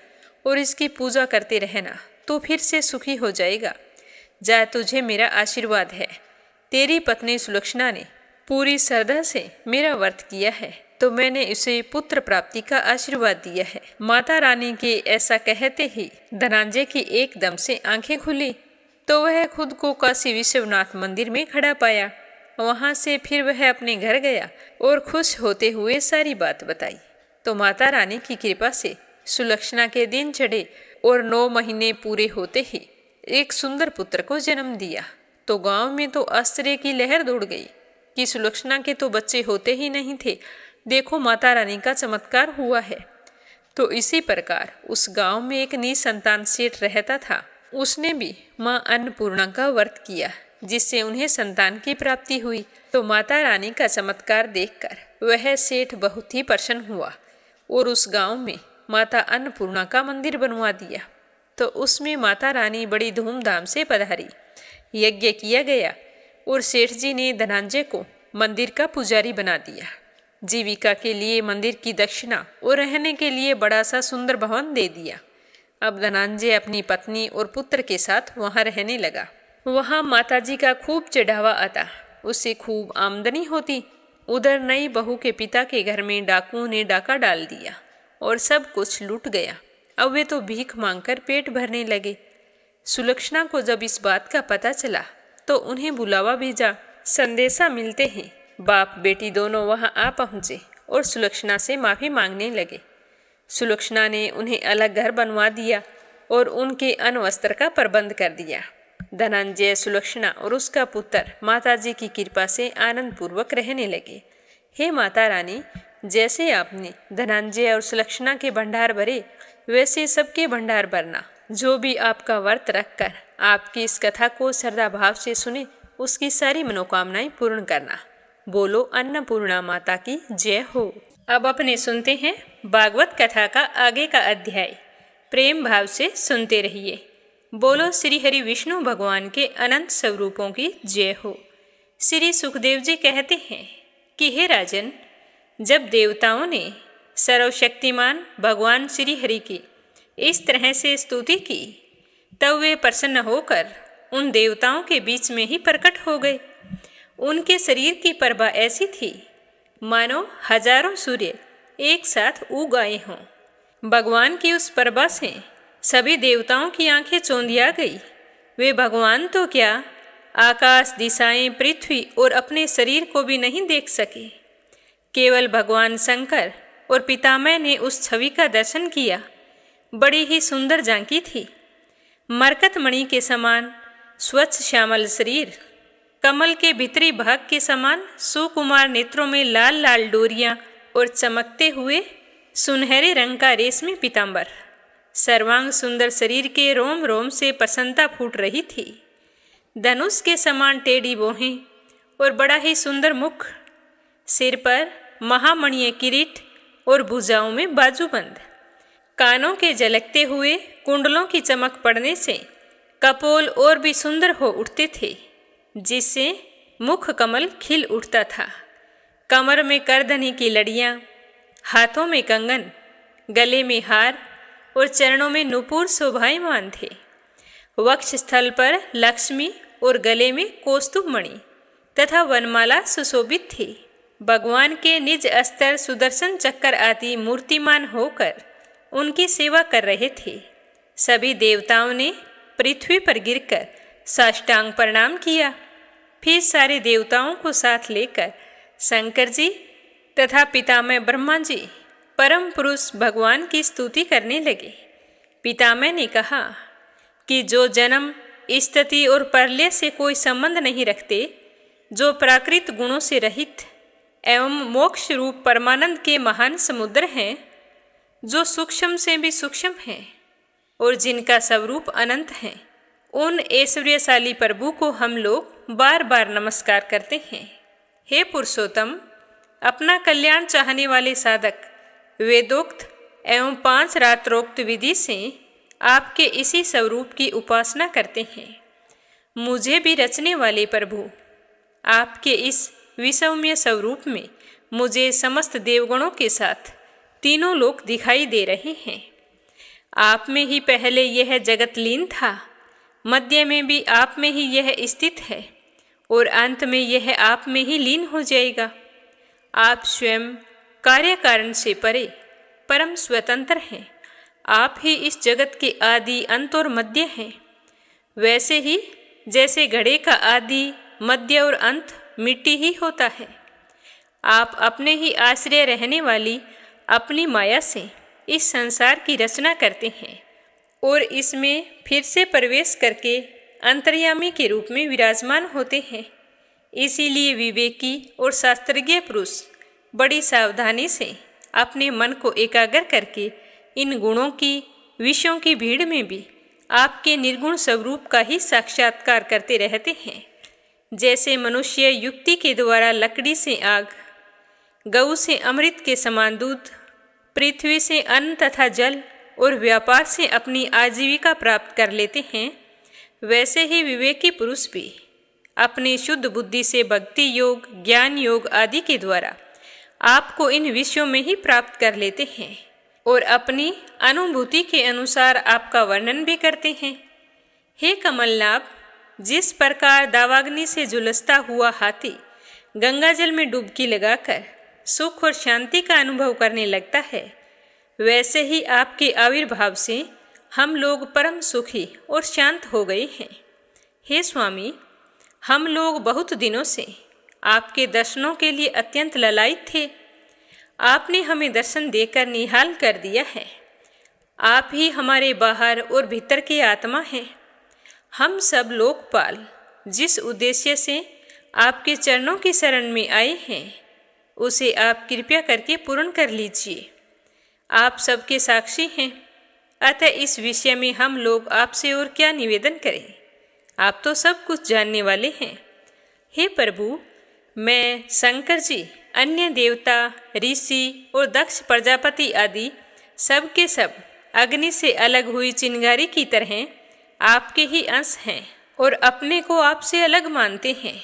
और इसकी पूजा करते रहना, तो फिर से सुखी हो जाएगा। जा, तुझे मेरा आशीर्वाद है। तेरी पत्नी सुलक्षणा ने पूरी श्रद्धा से मेरा व्रत किया है, तो मैंने उसे पुत्र प्राप्ति का आशीर्वाद दिया है। माता रानी के ऐसा कहते ही धनंजय की एकदम से आंखें खुली तो वह खुद को काशी विश्वनाथ मंदिर में खड़ा पाया। वहां से फिर वह अपने घर गया और खुश होते हुए सारी बात बताई। तो माता रानी की कृपा से सुलक्षणा के दिन चढ़े और 9 महीने पूरे होते ही एक सुंदर पुत्र को जन्म दिया। तो गांव में तो आश्चर्य की लहर दौड़ गई कि सुलक्षणा के तो बच्चे होते ही नहीं थे, देखो माता रानी का चमत्कार हुआ है। तो इसी प्रकार उस गांव में एक निसंतान सेठ रहता था। उसने भी मां अन्नपूर्णा का व्रत किया, जिससे उन्हें संतान की प्राप्ति हुई। तो माता रानी का चमत्कार देखकर वह सेठ बहुत ही प्रसन्न हुआ और उस गांव में माता अन्नपूर्णा का मंदिर बनवा दिया। तो उसमें माता रानी बड़ी धूमधाम से पधारी, यज्ञ किया गया और सेठ जी ने धनंजय को मंदिर का पुजारी बना दिया। जीविका के लिए मंदिर की दक्षिणा और रहने के लिए बड़ा सा सुंदर भवन दे दिया। अब धनंजय अपनी पत्नी और पुत्र के साथ वहां रहने लगा। वहां माताजी का खूब चढ़ावा आता, उससे खूब आमदनी होती। उधर नई बहू के पिता के घर में डाकुओं ने डाका डाल दिया और सब कुछ लूट गया। अब वे तो भीख मांगकर पेट भरने लगे। सुलक्षणा को जब इस बात का पता चला तो उन्हें बुलावा भेजा। संदेशा मिलते ही बाप बेटी दोनों वहां आ पहुंचे और सुलक्षणा से माफी मांगने लगे। सुलक्षणा ने उन्हें अलग घर बनवा दिया और उनके अन्न वस्त्र का प्रबंध कर दिया। धनंजय, सुलक्षणा और उसका पुत्र माताजी की कृपा से आनंद पूर्वक रहने लगे। हे माता रानी, जैसे आपने धनंजय और सुलक्षणा के भंडार भरे, वैसे सबके भंडार भरना। जो भी आपका व्रत रखकर आपकी इस कथा को श्रद्धा भाव से सुने, उसकी सारी मनोकामनाएं पूर्ण करना। बोलो अन्नपूर्णा माता की जय हो। अब अपने सुनते हैं भागवत कथा का आगे का अध्याय। प्रेम भाव से सुनते रहिए। बोलो श्री हरि विष्णु भगवान के अनंत स्वरूपों की जय हो। श्री सुखदेव जी कहते हैं कि हे राजन, जब देवताओं ने सर्वशक्तिमान भगवान श्री हरि की इस तरह से स्तुति की, तब वे प्रसन्न होकर उन देवताओं के बीच में ही प्रकट हो गए। उनके शरीर की प्रभा ऐसी थी मानो हजारों सूर्य एक साथ उग आए हों। भगवान की उस प्रभा से सभी देवताओं की आंखें चौंधिया गई। वे भगवान तो क्या, आकाश, दिशाएं, पृथ्वी और अपने शरीर को भी नहीं देख सके। केवल भगवान शंकर और पितामह ने उस छवि का दर्शन किया। बड़ी ही सुंदर झांकी थी। मरकत मणि के समान स्वच्छ श्यामल शरीर, कमल के भीतरी भाग के समान सुकुमार नेत्रों में लाल लाल डोरियां और चमकते हुए सुनहरे रंग का रेशमी पीतांबर। सर्वांग सुंदर शरीर के रोम रोम से प्रसन्नता फूट रही थी। धनुष के समान टेढ़ी भौहें और बड़ा ही सुंदर मुख, सिर पर महामणिय किरीट और भुजाओं में बाजूबंद। कानों के झलकते हुए कुंडलों की चमक पड़ने से कपोल और भी सुंदर हो उठते थे, जिससे मुख कमल खिल उठता था। कमर में करधनी की लड़ियां, हाथों में कंगन, गले में हार और चरणों में नुपुर शोभायमान थे। वक्ष स्थल पर लक्ष्मी और गले में कौस्तुभ मणि तथा वनमाला सुशोभित थी। भगवान के निज अस्त्र सुदर्शन चक्र आदि मूर्तिमान होकर उनकी सेवा कर रहे थे। सभी देवताओं ने पृथ्वी पर गिरकर साष्टांग प्रणाम किया। फिर सारे देवताओं को साथ लेकर शंकर जी तथा पितामह ब्रह्मा जी परम पुरुष भगवान की स्तुति करने लगे। पितामह ने कहा कि जो जन्म, स्तुति और प्रलय से कोई संबंध नहीं रखते, जो प्राकृत गुणों से रहित एवं मोक्ष रूप परमानंद के महान समुद्र हैं, जो सूक्ष्म से भी सूक्ष्म हैं और जिनका स्वरूप अनंत है, उन ऐश्वर्यशाली प्रभु को हम लोग बार बार नमस्कार करते हैं। हे पुरुषोत्तम, अपना कल्याण चाहने वाले साधक वेदोक्त एवं 5 रात्रोक्त विधि से आपके इसी स्वरूप की उपासना करते हैं। मुझे भी रचने वाले प्रभु, आपके इस विसौम्य स्वरूप में मुझे समस्त देवगणों के साथ तीनों लोक दिखाई दे रहे हैं। आप में ही पहले यह जगत लीन था, मध्य में भी आप में ही यह स्थित है और अंत में यह आप में ही लीन हो जाएगा। आप स्वयं कार्य कारण से परे परम स्वतंत्र हैं। आप ही इस जगत के आदि, अंत और मध्य हैं। वैसे ही जैसे घड़े का आदि, मध्य और अंत मिट्टी ही होता है, आप अपने ही आश्रय रहने वाली अपनी माया से इस संसार की रचना करते हैं और इसमें फिर से प्रवेश करके अंतर्यामी के रूप में विराजमान होते हैं। इसीलिए विवेकी और शास्त्रज्ञ पुरुष बड़ी सावधानी से अपने मन को एकाग्र करके इन गुणों की, विषयों की भीड़ में भी आपके निर्गुण स्वरूप का ही साक्षात्कार करते रहते हैं। जैसे मनुष्य युक्ति के द्वारा लकड़ी से आग, गऊ से अमृत के समान दूध, पृथ्वी से अन्न तथा जल और व्यापार से अपनी आजीविका प्राप्त कर लेते हैं, वैसे ही विवेकी पुरुष भी अपनी शुद्ध बुद्धि से भक्ति योग, ज्ञान योग आदि के द्वारा आपको इन विषयों में ही प्राप्त कर लेते हैं और अपनी अनुभूति के अनुसार आपका वर्णन भी करते हैं। हे कमलनाभ, जिस प्रकार दावाग्नि से झुलसता हुआ हाथी गंगा जल में डुबकी लगाकर सुख और शांति का अनुभव करने लगता है, वैसे ही आपके आविर्भाव से हम लोग परम सुखी और शांत हो गए हैं। हे स्वामी, हम लोग बहुत दिनों से आपके दर्शनों के लिए अत्यंत ललायित थे। आपने हमें दर्शन देकर निहाल कर दिया है। आप ही हमारे बाहर और भीतर की आत्मा हैं। हम सब लोकपाल जिस उद्देश्य से आपके चरणों की शरण में आए हैं, उसे आप कृपया करके पूर्ण कर लीजिए। आप सबके साक्षी हैं, अतः इस विषय में हम लोग आपसे और क्या निवेदन करें। आप तो सब कुछ जानने वाले हैं। हे प्रभु, मैं, शंकर जी, अन्य देवता, ऋषि और दक्ष प्रजापति आदि सब के सब अग्नि से अलग हुई चिंगारी की तरह आपके ही अंश हैं और अपने को आपसे अलग मानते हैं।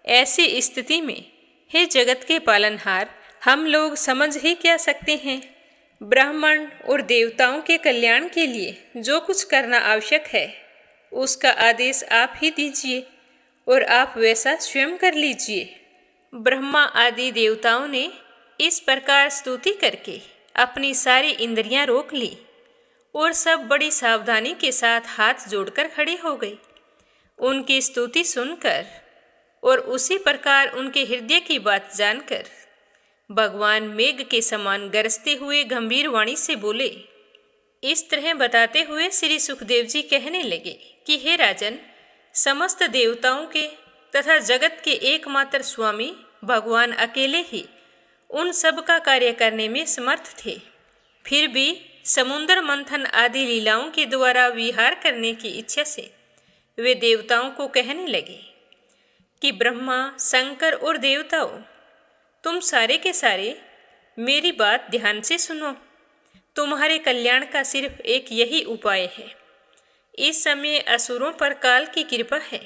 ऐसी स्थिति में हे जगत के पालनहार, हम लोग समझ ही क्या सकते हैं। ब्राह्मण और देवताओं के कल्याण के लिए जो कुछ करना आवश्यक है, उसका आदेश आप ही दीजिए और आप वैसा स्वयं कर लीजिए। ब्रह्मा आदि देवताओं ने इस प्रकार स्तुति करके अपनी सारी इंद्रियां रोक ली और सब बड़ी सावधानी के साथ हाथ जोड़कर खड़े हो गए। उनकी स्तुति सुनकर और उसी प्रकार उनके हृदय की बात जानकर भगवान मेघ के समान गरजते हुए गंभीर वाणी से बोले। इस तरह बताते हुए श्री सुखदेव जी कहने लगे कि हे राजन, समस्त देवताओं के तथा जगत के एकमात्र स्वामी भगवान अकेले ही उन सब का कार्य करने में समर्थ थे। फिर भी समुद्र मंथन आदि लीलाओं के द्वारा विहार करने की इच्छा से वे देवताओं को कहने लगे कि ब्रह्मा, शंकर और देवताओं, तुम सारे के सारे मेरी बात ध्यान से सुनो। तुम्हारे कल्याण का सिर्फ एक यही उपाय है। इस समय असुरों पर काल की कृपा है,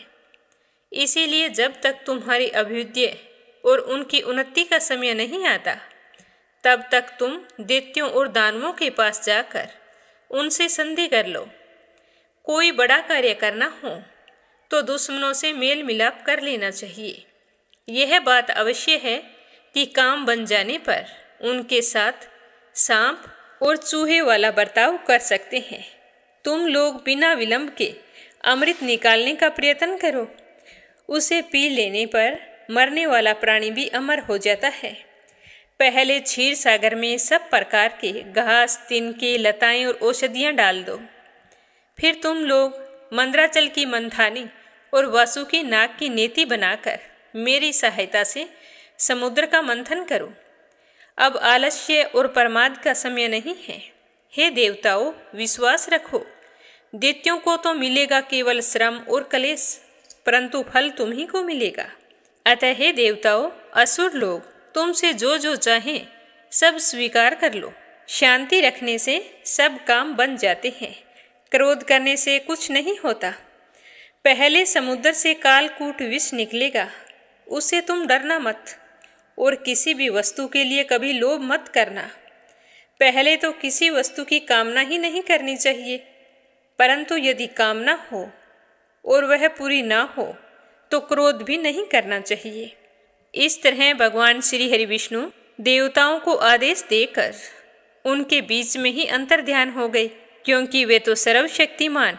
इसीलिए जब तक तुम्हारी अभ्युदय और उनकी उन्नति का समय नहीं आता, तब तक तुम दैत्यों और दानवों के पास जाकर उनसे संधि कर लो। कोई बड़ा कार्य करना हो तो दुश्मनों से मेल मिलाप कर लेना चाहिए। यह बात अवश्य है कि काम बन जाने पर उनके साथ सांप और चूहे वाला बर्ताव कर सकते हैं। तुम लोग बिना विलंब के अमृत निकालने का प्रयत्न करो। उसे पी लेने पर मरने वाला प्राणी भी अमर हो जाता है। पहले क्षीर सागर में सब प्रकार के घास, तिनके, लताएं और औषधियाँ डाल दो। फिर तुम लोग मंद्राचल की मंथानी और वासुकी नाग की नेति बनाकर मेरी सहायता से समुद्र का मंथन करो। अब आलस्य और प्रमाद का समय नहीं है। हे देवताओं, विश्वास रखो। दैत्यों को तो मिलेगा केवल श्रम और क्लेश, परंतु फल तुम ही को मिलेगा। अतः हे देवताओं, असुर लोग तुमसे जो जो चाहें सब स्वीकार कर लो। शांति रखने से सब काम बन जाते हैं। क्रोध करने से कुछ नहीं होता। पहले समुद्र से कालकूट विष निकलेगा, उससे तुम डरना मत। और किसी भी वस्तु के लिए कभी लोभ मत करना। पहले तो किसी वस्तु की कामना ही नहीं करनी चाहिए, परंतु यदि कामना हो और वह पूरी ना हो तो क्रोध भी नहीं करना चाहिए। इस तरह भगवान श्री हरि विष्णु देवताओं को आदेश देकर उनके बीच में ही अंतर्ध्यान हो गए, क्योंकि वे तो सर्वशक्तिमान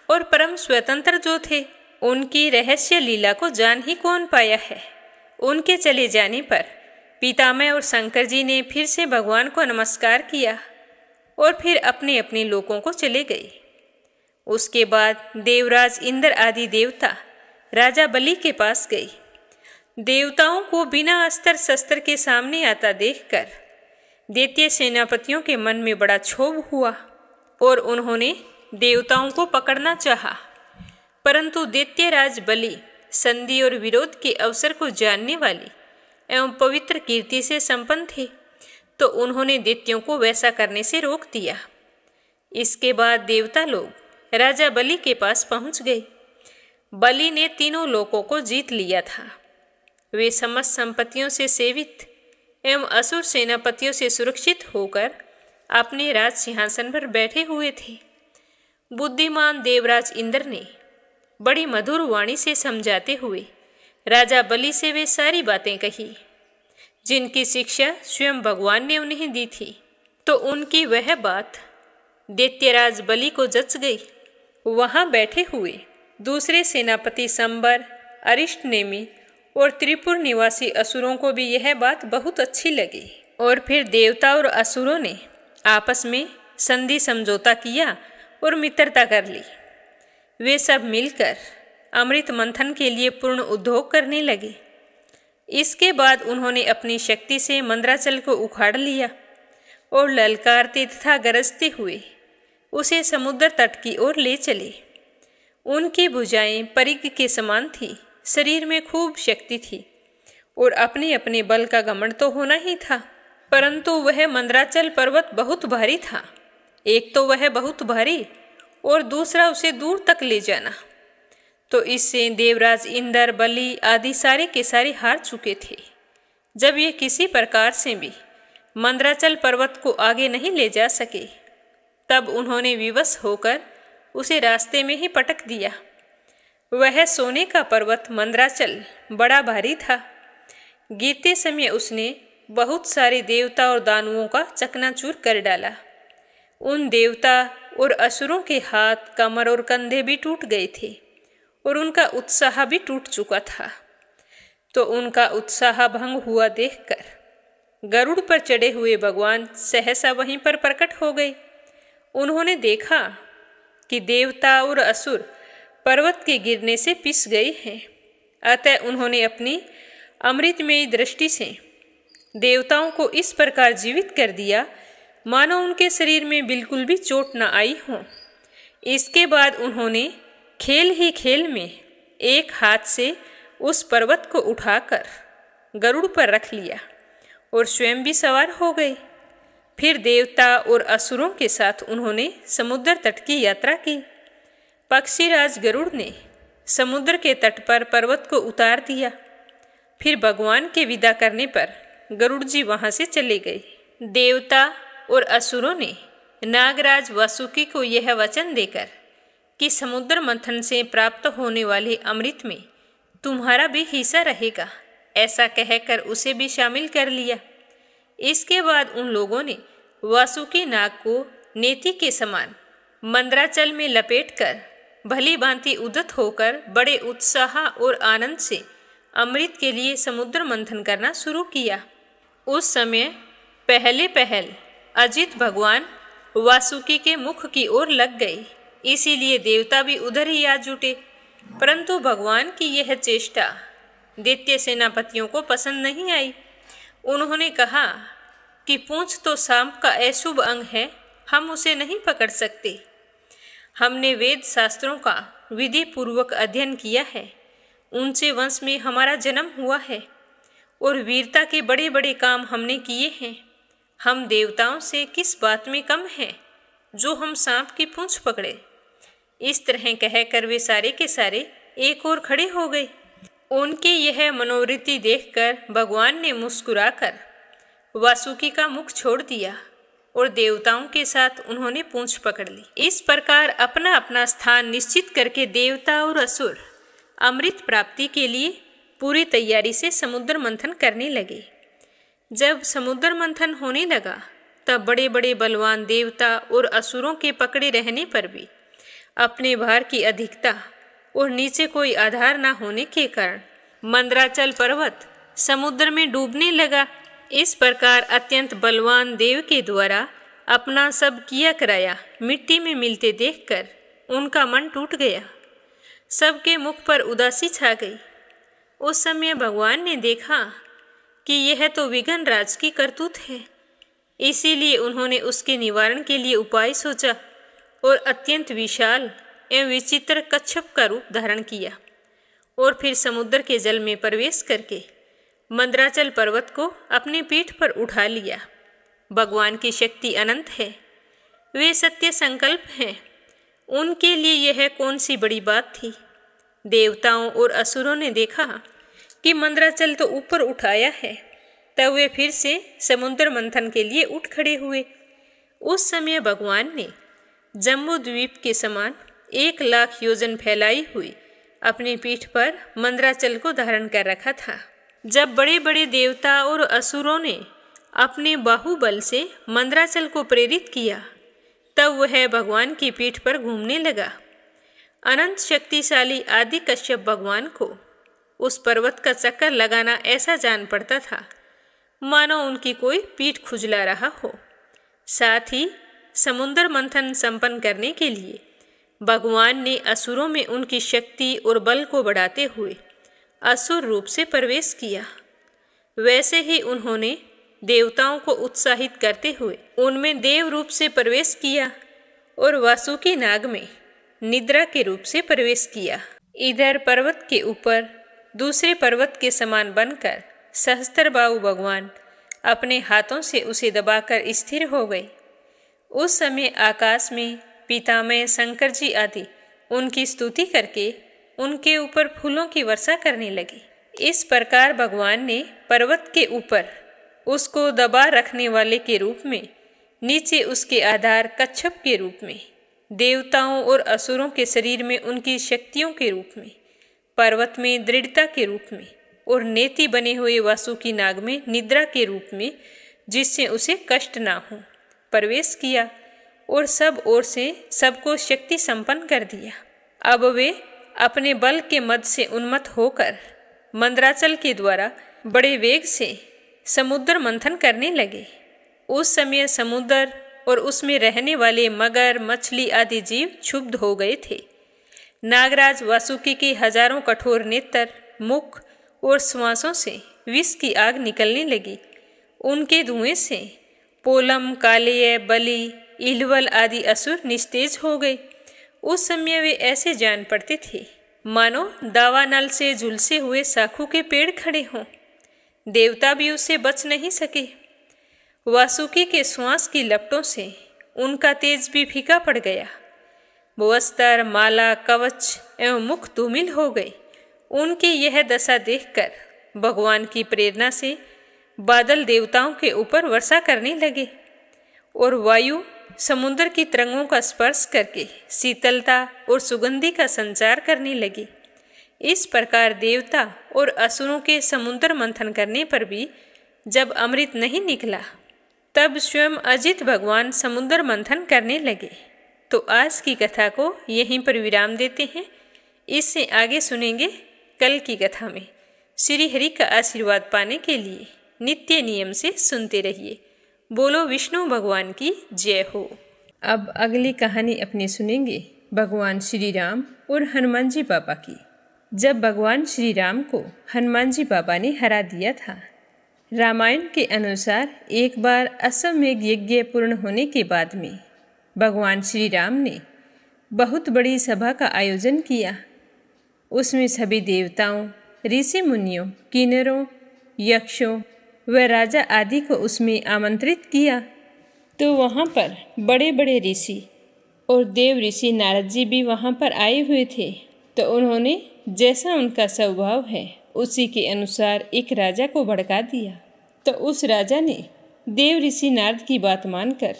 और परम स्वतंत्र जो थे, उनकी रहस्य लीला को जान ही कौन पाया है। उनके चले जाने पर पितामह और शंकर जी ने फिर से भगवान को नमस्कार किया और फिर अपने अपने लोकों को चले गए। उसके बाद देवराज इंद्र आदि देवता राजा बलि के पास गए। देवताओं को बिना अस्त्र शस्त्र के सामने आता देखकर दैत्य सेनापतियों के मन में बड़ा क्षोभ हुआ और उन्होंने देवताओं को पकड़ना चाहा, परंतु दैत्यराज बलि संधि और विरोध के अवसर को जानने वाली एवं पवित्र कीर्ति से संपन्न थे, तो उन्होंने दैत्यों को वैसा करने से रोक दिया। इसके बाद देवता लोग राजा बलि के पास पहुंच गए। बलि ने तीनों लोकों को जीत लिया था। वे समस्त संपत्तियों से सेवित एवं असुर सेनापतियों से सुरक्षित होकर अपने राज सिंहासन पर बैठे हुए थे। बुद्धिमान देवराज इंद्र ने बड़ी मधुर वाणी से समझाते हुए राजा बलि से वे सारी बातें कही जिनकी शिक्षा स्वयं भगवान ने उन्हें दी थी। तो उनकी वह बात दैत्यराज बलि को जच गई। वहां बैठे हुए दूसरे सेनापति संबर, अरिष्टनेमि और त्रिपुर निवासी असुरों को भी यह बात बहुत अच्छी लगी और फिर देवता और असुरों ने आपस में संधि समझौता किया और मित्रता कर ली। वे सब मिलकर अमृत मंथन के लिए पूर्ण उद्योग करने लगे। इसके बाद उन्होंने अपनी शक्ति से मंदराचल को उखाड़ लिया और ललकारते तथा गरजते हुए उसे समुद्र तट की ओर ले चले। उनकी भुजाएं परिग के समान थी, शरीर में खूब शक्ति थी और अपने अपने बल का घमंड तो होना ही था, परंतु वह मंदराचल पर्वत बहुत भारी था। एक तो वह बहुत भारी और दूसरा उसे दूर तक ले जाना। तो इससे देवराज इंद्र, बलि आदि सारे के सारे हार चुके थे। जब ये किसी प्रकार से भी मंदराचल पर्वत को आगे नहीं ले जा सके, तब उन्होंने विवश होकर उसे रास्ते में ही पटक दिया। वह सोने का पर्वत मंदराचल बड़ा भारी था। गिरते समय उसने बहुत सारे देवता और दानवों का चकनाचूर कर डाला। उन देवता और असुरों के हाथ, कमर और कंधे भी टूट गए थे और उनका उत्साह भी टूट चुका था। तो उनका उत्साह भंग हुआ देखकर गरुड़ पर चढ़े हुए भगवान सहसा वहीं पर प्रकट हो गए। उन्होंने देखा कि देवता और असुर पर्वत के गिरने से पिस गए हैं। अतः उन्होंने अपनी अमृतमयी दृष्टि से देवताओं को इस प्रकार जीवित कर दिया मानो उनके शरीर में बिल्कुल भी चोट न आई हो। इसके बाद उन्होंने खेल ही खेल में एक हाथ से उस पर्वत को उठाकर गरुड़ पर रख लिया और स्वयं भी सवार हो गए। फिर देवता और असुरों के साथ उन्होंने समुद्र तट की यात्रा की। पक्षीराज गरुड़ ने समुद्र के तट पर पर्वत को उतार दिया। फिर भगवान के विदा करने पर गरुड़ जी वहां से चले गए। देवता और असुरों ने नागराज वासुकी को यह वचन देकर कि समुद्र मंथन से प्राप्त होने वाले अमृत में तुम्हारा भी हिस्सा रहेगा, ऐसा कहकर उसे भी शामिल कर लिया। इसके बाद उन लोगों ने वासुकी नाग को नेति के समान मंदराचल में लपेटकर भली भांति उद्यत होकर बड़े उत्साह और आनंद से अमृत के लिए समुद्र मंथन करना शुरू किया। उस समय पहले पहल अजित भगवान वासुकी के मुख की ओर लग गए, इसीलिए देवता भी उधर ही आ जुटे। परंतु भगवान की यह चेष्टा दैत्य सेनापतियों को पसंद नहीं आई। उन्होंने कहा कि पूंछ तो सांप का अशुभ अंग है, हम उसे नहीं पकड़ सकते। हमने वेद शास्त्रों का विधि पूर्वक अध्ययन किया है, उनसे वंश में हमारा जन्म हुआ है और वीरता के बड़े बड़े काम हमने किए हैं। हम देवताओं से किस बात में कम हैं जो हम सांप की पूंछ पकड़े। इस तरह कहकर वे सारे के सारे एक ओर खड़े हो गए। उनकी यह मनोवृत्ति देखकर भगवान ने मुस्कुराकर वासुकी का मुख छोड़ दिया और देवताओं के साथ उन्होंने पूंछ पकड़ ली। इस प्रकार अपना अपना स्थान निश्चित करके देवता और असुर अमृत प्राप्ति के लिए पूरी तैयारी से समुद्र मंथन करने लगे। जब समुद्र मंथन होने लगा तब बड़े बड़े बलवान देवता और असुरों के पकड़े रहने पर भी अपने भार की अधिकता और नीचे कोई आधार न होने के कारण मंदराचल पर्वत समुद्र में डूबने लगा। इस प्रकार अत्यंत बलवान देव के द्वारा अपना सब किया कराया मिट्टी में मिलते देखकर उनका मन टूट गया। सबके मुख पर उदासी छा गई। उस समय भगवान ने देखा कि यह तो विघन राज की करतूत है, इसीलिए उन्होंने उसके निवारण के लिए उपाय सोचा और अत्यंत विशाल एवं विचित्र कच्छप का रूप धारण किया और फिर समुद्र के जल में प्रवेश करके मंदराचल पर्वत को अपनी पीठ पर उठा लिया। भगवान की शक्ति अनंत है, वे सत्य संकल्प हैं, उनके लिए यह कौन सी बड़ी बात थी। देवताओं और असुरों ने देखा कि मंदराचल तो ऊपर उठाया है, तब वे फिर से समुद्र मंथन के लिए उठ खड़े हुए। उस समय भगवान ने जम्बू द्वीप के समान 1,00,000 योजन फैलाई हुई अपनी पीठ पर मंदराचल को धारण कर रखा था। जब बड़े बड़े देवता और असुरों ने अपने बाहुबल से मंदराचल को प्रेरित किया, तब वह भगवान की पीठ पर घूमने लगा। अनंत शक्तिशाली आदि कश्यप भगवान को उस पर्वत का चक्कर लगाना ऐसा जान पड़ता था मानो उनकी कोई पीठ खुजला रहा हो। साथ ही समुद्र मंथन संपन्न करने के लिए भगवान ने असुरों में उनकी शक्ति और बल को बढ़ाते हुए असुर रूप से प्रवेश किया। वैसे ही उन्होंने देवताओं को उत्साहित करते हुए उनमें देव रूप से प्रवेश किया और वासुकी नाग में निद्रा के रूप से प्रवेश किया। इधर पर्वत के ऊपर दूसरे पर्वत के समान बनकर सहस्त्रबाहु भगवान अपने हाथों से उसे दबाकर स्थिर हो गए। उस समय आकाश में पितामह शंकर जी आदि उनकी स्तुति करके उनके ऊपर फूलों की वर्षा करने लगे। इस प्रकार भगवान ने पर्वत के ऊपर उसको दबा रखने वाले के रूप में, नीचे उसके आधार कच्छप के रूप में, देवताओं और असुरों के शरीर में उनकी शक्तियों के रूप में, पर्वत में दृढ़ता के रूप में और नेति बने हुए वासुकी नाग में निद्रा के रूप में, जिससे उसे कष्ट ना हो, प्रवेश किया और सब ओर से सबको शक्ति संपन्न कर दिया। अब वे अपने बल के मद से उन्मत्त होकर मंदराचल के द्वारा बड़े वेग से समुद्र मंथन करने लगे। उस समय समुद्र और उसमें रहने वाले मगर, मछली आदि जीव क्षुब्ध हो गए थे। नागराज वासुकी के हजारों कठोर नेत्र, मुख और श्वासों से विष की आग निकलने लगी। उनके धुएं से पोलम, कालेय, बलि, इलवल आदि असुर निस्तेज हो गए। उस समय वे ऐसे जान पड़ते थे मानो दावानल से झुलसे हुए साखू के पेड़ खड़े हों। देवता भी उससे बच नहीं सके। वासुकी के श्वास की लपटों से उनका तेज भी फीका पड़ गया। वस्त्र, माला, कवच एवं मुख धूमिल हो गए। उनकी यह दशा देखकर भगवान की प्रेरणा से बादल देवताओं के ऊपर वर्षा करने लगे और वायु समुद्र की तरंगों का स्पर्श करके शीतलता और सुगंधि का संचार करने लगी। इस प्रकार देवता और असुरों के समुद्र मंथन करने पर भी जब अमृत नहीं निकला, तब स्वयं अजित भगवान समुद्र मंथन करने लगे। तो आज की कथा को यहीं पर विराम देते हैं। इससे आगे सुनेंगे कल की कथा में। श्री हरि का आशीर्वाद पाने के लिए नित्य नियम से सुनते रहिए। बोलो विष्णु भगवान की जय हो। अब अगली कहानी अपनी सुनेंगे भगवान श्री राम और हनुमान जी बाबा की। जब भगवान श्री राम को हनुमान जी बाबा ने हरा दिया था। रामायण के अनुसार एक बार अश्वमेध यज्ञ पूर्ण होने के बाद में भगवान श्री राम ने बहुत बड़ी सभा का आयोजन किया। उसमें सभी देवताओं, ऋषि मुनियों, किन्नरों, यक्षों व राजा आदि को उसमें आमंत्रित किया। तो वहाँ पर बड़े बड़े ऋषि और देव ऋषि नारद जी भी वहाँ पर आए हुए थे। तो उन्होंने जैसा उनका स्वभाव है उसी के अनुसार एक राजा को भड़का दिया। तो उस राजा ने देव ऋषि नारद की बात मानकर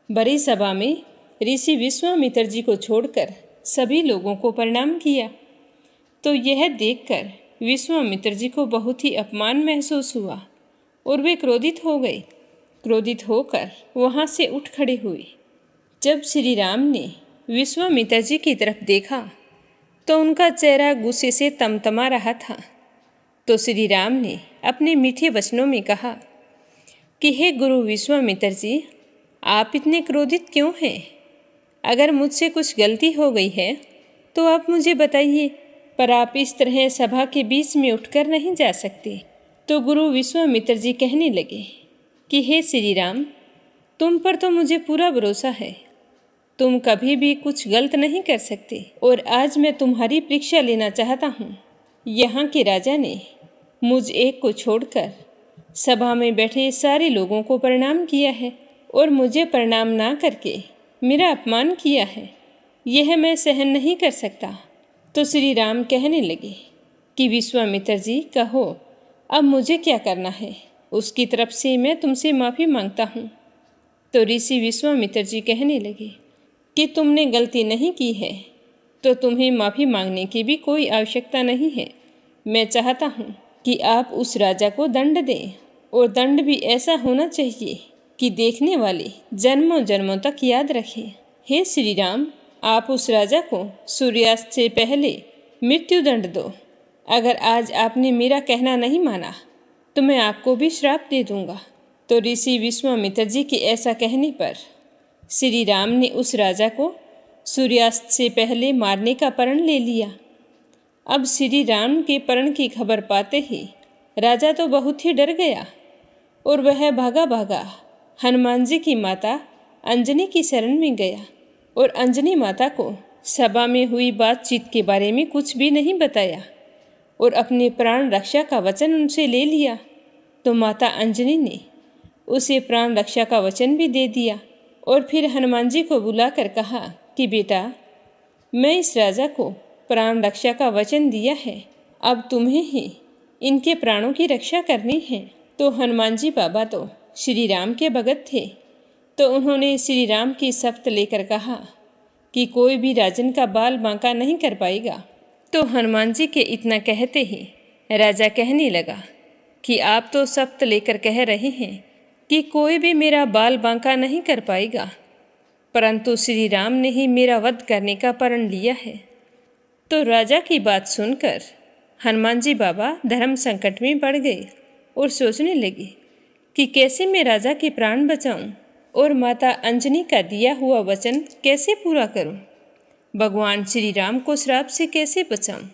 बड़ी सभा में ऋषि विश्वामित्र जी को छोड़कर सभी लोगों को प्रणाम किया। तो यह देखकर विश्वामित्र जी को बहुत ही अपमान महसूस हुआ। और वे क्रोधित हो गए। क्रोधित होकर वहाँ से उठ खड़े हुए। जब श्री राम ने विश्वामित्र जी की तरफ देखा तो उनका चेहरा गुस्से से तमतमा रहा था। तो श्री राम ने अपने मीठे वचनों में कहा कि हे गुरु विश्वामित्र जी, आप इतने क्रोधित क्यों हैं? अगर मुझसे कुछ गलती हो गई है तो आप मुझे बताइए, पर आप इस तरह सभा के बीच में उठकर नहीं जा सकते। तो गुरु विश्वामित्र जी कहने लगे कि हे श्री राम, तुम पर तो मुझे पूरा भरोसा है। तुम कभी भी कुछ गलत नहीं कर सकते और आज मैं तुम्हारी परीक्षा लेना चाहता हूँ। यहाँ के राजा ने मुझ एक को छोड़कर सभा में बैठे सारे लोगों को प्रणाम किया है और मुझे प्रणाम ना करके मेरा अपमान किया है। यह मैं सहन नहीं कर सकता। तो श्री राम कहने लगे कि विश्वामित्र जी, कहो अब मुझे क्या करना है, उसकी तरफ से मैं तुमसे माफ़ी मांगता हूँ। तो ऋषि विश्वामित्र जी कहने लगे कि तुमने गलती नहीं की है तो तुम्हें माफ़ी मांगने की भी कोई आवश्यकता नहीं है। मैं चाहता हूँ कि आप उस राजा को दंड दें, और दंड भी ऐसा होना चाहिए कि देखने वाले जन्मों जन्मों तक याद रखें। हे श्री राम, आप उस राजा को सूर्यास्त से पहले मृत्यु दंड दो। अगर आज आपने मेरा कहना नहीं माना तो मैं आपको भी श्राप दे दूंगा। तो ऋषि विश्वामित्र जी के ऐसा कहने पर श्री राम ने उस राजा को सूर्यास्त से पहले मारने का प्रण ले लिया। अब श्री राम के प्रण की खबर पाते ही राजा तो बहुत ही डर गया और वह भागा भागा हनुमान जी की माता अंजनी की शरण में गया और अंजनी माता को सभा में हुई बातचीत के बारे में कुछ भी नहीं बताया और अपने प्राण रक्षा का वचन उनसे ले लिया। तो माता अंजनी ने उसे प्राण रक्षा का वचन भी दे दिया और फिर हनुमान जी को बुलाकर कहा कि बेटा, मैं इस राजा को प्राण रक्षा का वचन दिया है, अब तुम्हें ही इनके प्राणों की रक्षा करनी है। तो हनुमान जी बाबा तो श्री राम के भगत थे, तो उन्होंने श्री राम की शपथ लेकर कहा कि कोई भी राजन का बाल बांका नहीं कर पाएगा। तो हनुमान जी के इतना कहते ही राजा कहने लगा कि आप तो शपथ लेकर कह रहे हैं कि कोई भी मेरा बाल बांका नहीं कर पाएगा, परंतु श्री राम ने ही मेरा वध करने का प्रण लिया है। तो राजा की बात सुनकर हनुमान जी बाबा धर्म संकट में पड़ गए और सोचने लगे कि कैसे मैं राजा के प्राण बचाऊं और माता अंजनी का दिया हुआ वचन कैसे पूरा करूं, भगवान श्री राम को श्राप से कैसे बचाऊं।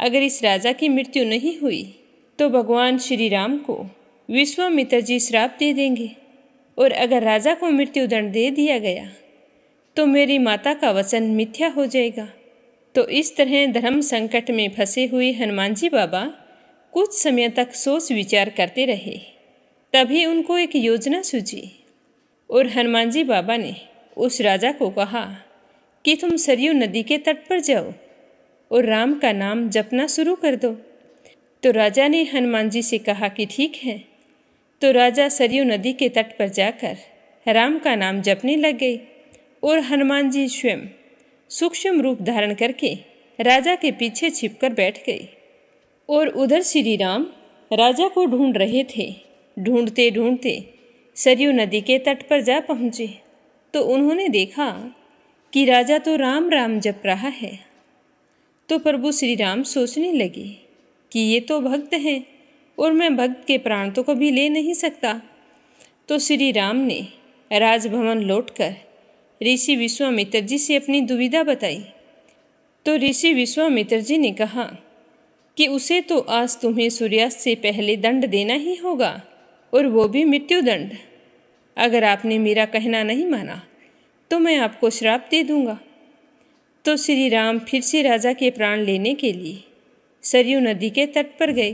अगर इस राजा की मृत्यु नहीं हुई तो भगवान श्री राम को विश्वामित्र जी श्राप दे देंगे, और अगर राजा को मृत्यु दंड दे दिया गया तो मेरी माता का वचन मिथ्या हो जाएगा। तो इस तरह धर्म संकट में फंसे हुए हनुमान जी बाबा कुछ समय तक सोच विचार करते रहे। तभी उनको एक योजना सूझी और हनुमान जी बाबा ने उस राजा को कहा कि तुम सरयू नदी के तट पर जाओ और राम का नाम जपना शुरू कर दो। तो राजा ने हनुमान जी से कहा कि ठीक है। तो राजा सरयू नदी के तट पर जाकर राम का नाम जपने लग गए और हनुमान जी स्वयं सूक्ष्म रूप धारण करके राजा के पीछे छिपकर बैठ गए। और उधर श्री राम राजा को ढूंढ रहे थे। ढूंढते ढूंढते सरयू नदी के तट पर जा पहुँचे तो उन्होंने देखा कि राजा तो राम राम जप रहा है। तो प्रभु श्री राम सोचने लगे कि ये तो भक्त हैं और मैं भक्त के प्राण तो कभी ले नहीं सकता। तो श्री राम ने राजभवन लौटकर ऋषि विश्वामित्र जी से अपनी दुविधा बताई। तो ऋषि विश्वामित्र जी ने कहा कि उसे तो आज तुम्हें सूर्यास्त से पहले दंड देना ही होगा, और वो भी मृत्यु दंड। अगर आपने मेरा कहना नहीं माना तो मैं आपको श्राप दे दूंगा। तो श्री राम फिर से राजा के प्राण लेने के लिए सरयू नदी के तट पर गए।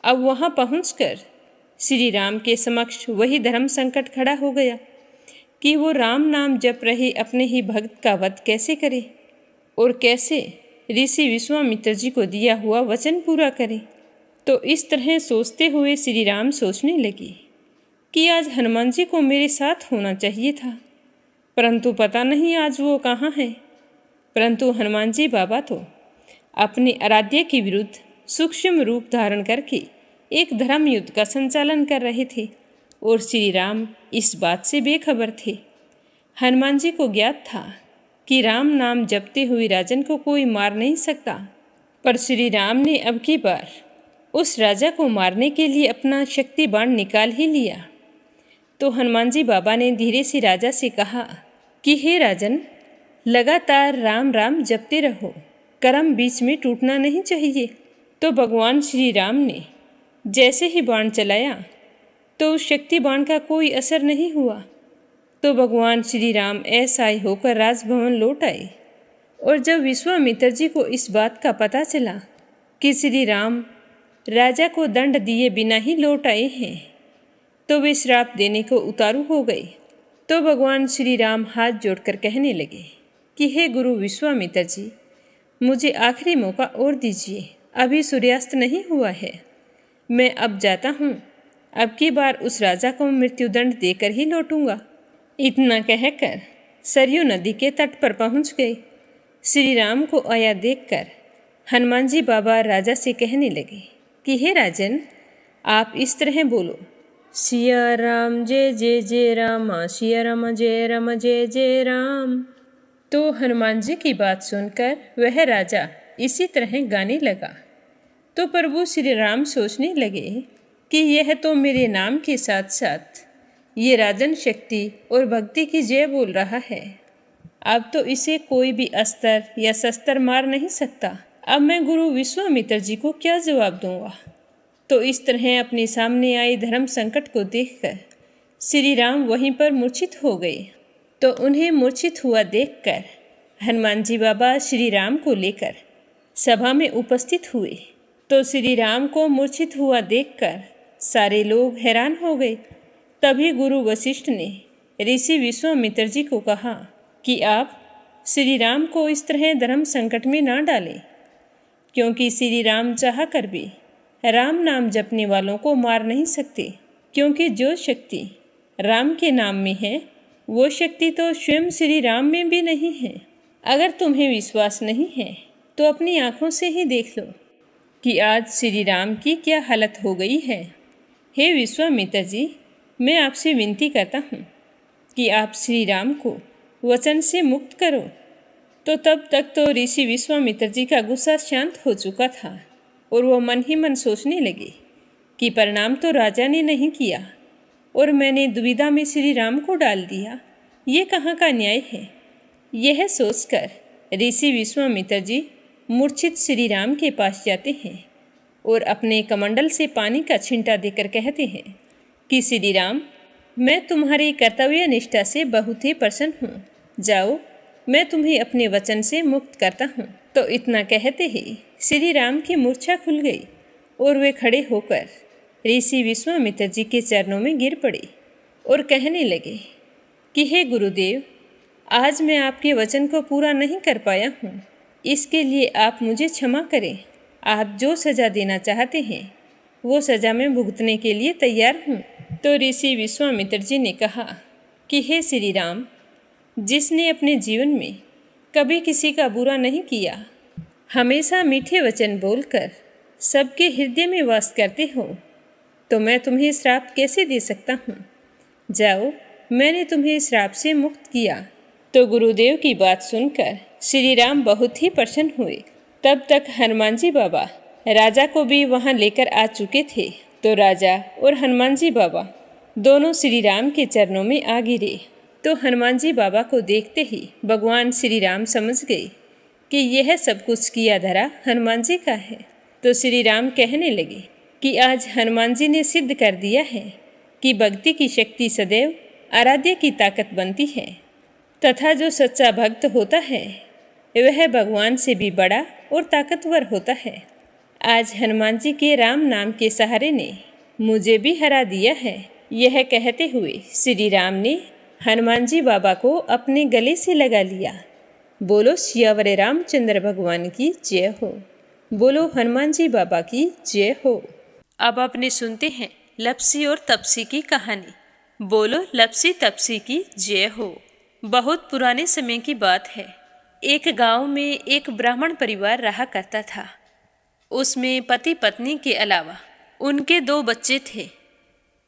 अब वहाँ पहुंचकर श्री राम के समक्ष वही धर्म संकट खड़ा हो गया कि वो राम नाम जप रहे अपने ही भक्त का वध कैसे करे और कैसे ऋषि विश्वामित्र जी को दिया हुआ वचन पूरा करे। तो इस तरह सोचते हुए श्री राम सोचने लगे कि आज हनुमान जी को मेरे साथ होना चाहिए था, परंतु पता नहीं आज वो कहाँ है। परंतु हनुमान जी बाबा तो अपने आराध्य के विरुद्ध सूक्ष्म रूप धारण करके एक धर्म युद्ध का संचालन कर रहे थे और श्री राम इस बात से बेखबर थे। हनुमान जी को ज्ञात था कि राम नाम जपते हुए राजन को कोई मार नहीं सकता, पर श्री राम ने अब की बार उस राजा को मारने के लिए अपना शक्ति बाण निकाल ही लिया। तो हनुमान जी बाबा ने धीरे से राजा से कहा कि हे राजन, लगातार राम राम जपते रहो, कर्म बीच में टूटना नहीं चाहिए। तो भगवान श्री राम ने जैसे ही बाण चलाया तो उस शक्ति बाण का कोई असर नहीं हुआ। तो भगवान श्री राम असहाय होकर राजभवन लौट आए। और जब विश्वामित्र जी को इस बात का पता चला कि श्री राम राजा को दंड दिए बिना ही लौट आए हैं, तो वे श्राप देने को उतारू हो गए। तो भगवान श्री राम हाथ जोड़कर कहने लगे कि हे गुरु विश्वामित्र जी, मुझे आखिरी मौका और दीजिए, अभी सूर्यास्त नहीं हुआ है, मैं अब जाता हूँ, अब की बार उस राजा को मृत्युदंड देकर ही लौटूंगा। इतना कहकर सरयू नदी के तट पर पहुँच गए। श्री राम को आया देखकर हनुमान जी बाबा राजा से कहने लगे कि हे राजन, आप इस तरह बोलो, सिया राम जय जय जय राम, सिया राम जय जय राम। तो हनुमान जी की बात सुनकर वह राजा इसी तरह गाने लगा। तो प्रभु श्री राम सोचने लगे कि यह तो मेरे नाम के साथ साथ ये राजन शक्ति और भक्ति की जय बोल रहा है। अब तो इसे कोई भी अस्त्र या शस्त्र मार नहीं सकता। अब मैं गुरु विश्वामित्र जी को क्या जवाब दूंगा। तो इस तरह अपने सामने आए धर्म संकट को देखकर श्री राम वहीं पर मूर्छित हो गए। तो उन्हें मूर्छित हुआ देखकर हनुमान जी बाबा श्री राम को लेकर सभा में उपस्थित हुए। तो श्री राम को मूर्छित हुआ देखकर सारे लोग हैरान हो गए। तभी गुरु वशिष्ठ ने ऋषि विश्वामित्र जी को कहा कि आप श्री राम को इस तरह धर्म संकट में ना डालें, क्योंकि श्री राम चाह कर भी राम नाम जपने वालों को मार नहीं सकते, क्योंकि जो शक्ति राम के नाम में है वो शक्ति तो स्वयं श्री राम में भी नहीं है। अगर तुम्हें विश्वास नहीं है तो अपनी आँखों से ही देख लो कि आज श्री राम की क्या हालत हो गई है। हे विश्वामित्र जी, मैं आपसे विनती करता हूँ कि आप श्री राम को वचन से मुक्त करो। तो तब तक तो ऋषि विश्वामित्र जी का गुस्सा शांत हो चुका था और वो मन ही मन सोचने लगे कि प्रणाम तो राजा ने नहीं किया और मैंने दुविधा में श्री राम को डाल दिया, ये कहाँ का न्याय है। यह सोचकर ऋषि विश्वामित्र जी मूर्छित श्री राम के पास जाते हैं और अपने कमंडल से पानी का छिंटा देकर कहते हैं कि श्री राम, मैं तुम्हारी कर्तव्य निष्ठा से बहुत ही प्रसन्न हूँ, जाओ, मैं तुम्हें अपने वचन से मुक्त करता हूँ। तो इतना कहते ही श्री राम की मूर्छा खुल गई और वे खड़े होकर ऋषि विश्वामित्र जी के चरणों में गिर पड़े और कहने लगे कि हे गुरुदेव, आज मैं आपके वचन को पूरा नहीं कर पाया हूँ, इसके लिए आप मुझे क्षमा करें। आप जो सज़ा देना चाहते हैं वो सज़ा मैं भुगतने के लिए तैयार हूँ। तो ऋषि विश्वामित्र जी ने कहा कि हे श्री राम, जिसने अपने जीवन में कभी किसी का बुरा नहीं किया, हमेशा मीठे वचन बोलकर सबके हृदय में वास करते हो, तो मैं तुम्हें श्राप कैसे दे सकता हूँ। जाओ, मैंने तुम्हें श्राप से मुक्त किया। तो गुरुदेव की बात सुनकर श्री राम बहुत ही प्रसन्न हुए। तब तक हनुमान जी बाबा राजा को भी वहाँ लेकर आ चुके थे। तो राजा और हनुमान जी बाबा दोनों श्री राम के चरणों में आ गिरे। तो हनुमान जी बाबा को देखते ही भगवान श्री राम समझ गए कि यह सब कुछ किया धरा हनुमान जी का है। तो श्री राम कहने लगे कि आज हनुमान जी ने सिद्ध कर दिया है कि भक्ति की शक्ति सदैव आराध्य की ताकत बनती है, तथा जो सच्चा भक्त होता है वह भगवान से भी बड़ा और ताकतवर होता है। आज हनुमान जी के राम नाम के सहारे ने मुझे भी हरा दिया है। यह कहते हुए श्री राम ने हनुमान जी बाबा को अपने गले से लगा लिया। बोलो सियावर रामचंद्र भगवान की जय हो। बोलो हनुमान जी बाबा की जय हो। अब आपने सुनते हैं लपसी और तपसी की कहानी। बोलो लपसी तपसी की जय हो। बहुत पुराने समय की बात है। एक गांव में एक ब्राह्मण परिवार रहा करता था। उसमें पति पत्नी के अलावा उनके 2 बच्चे थे,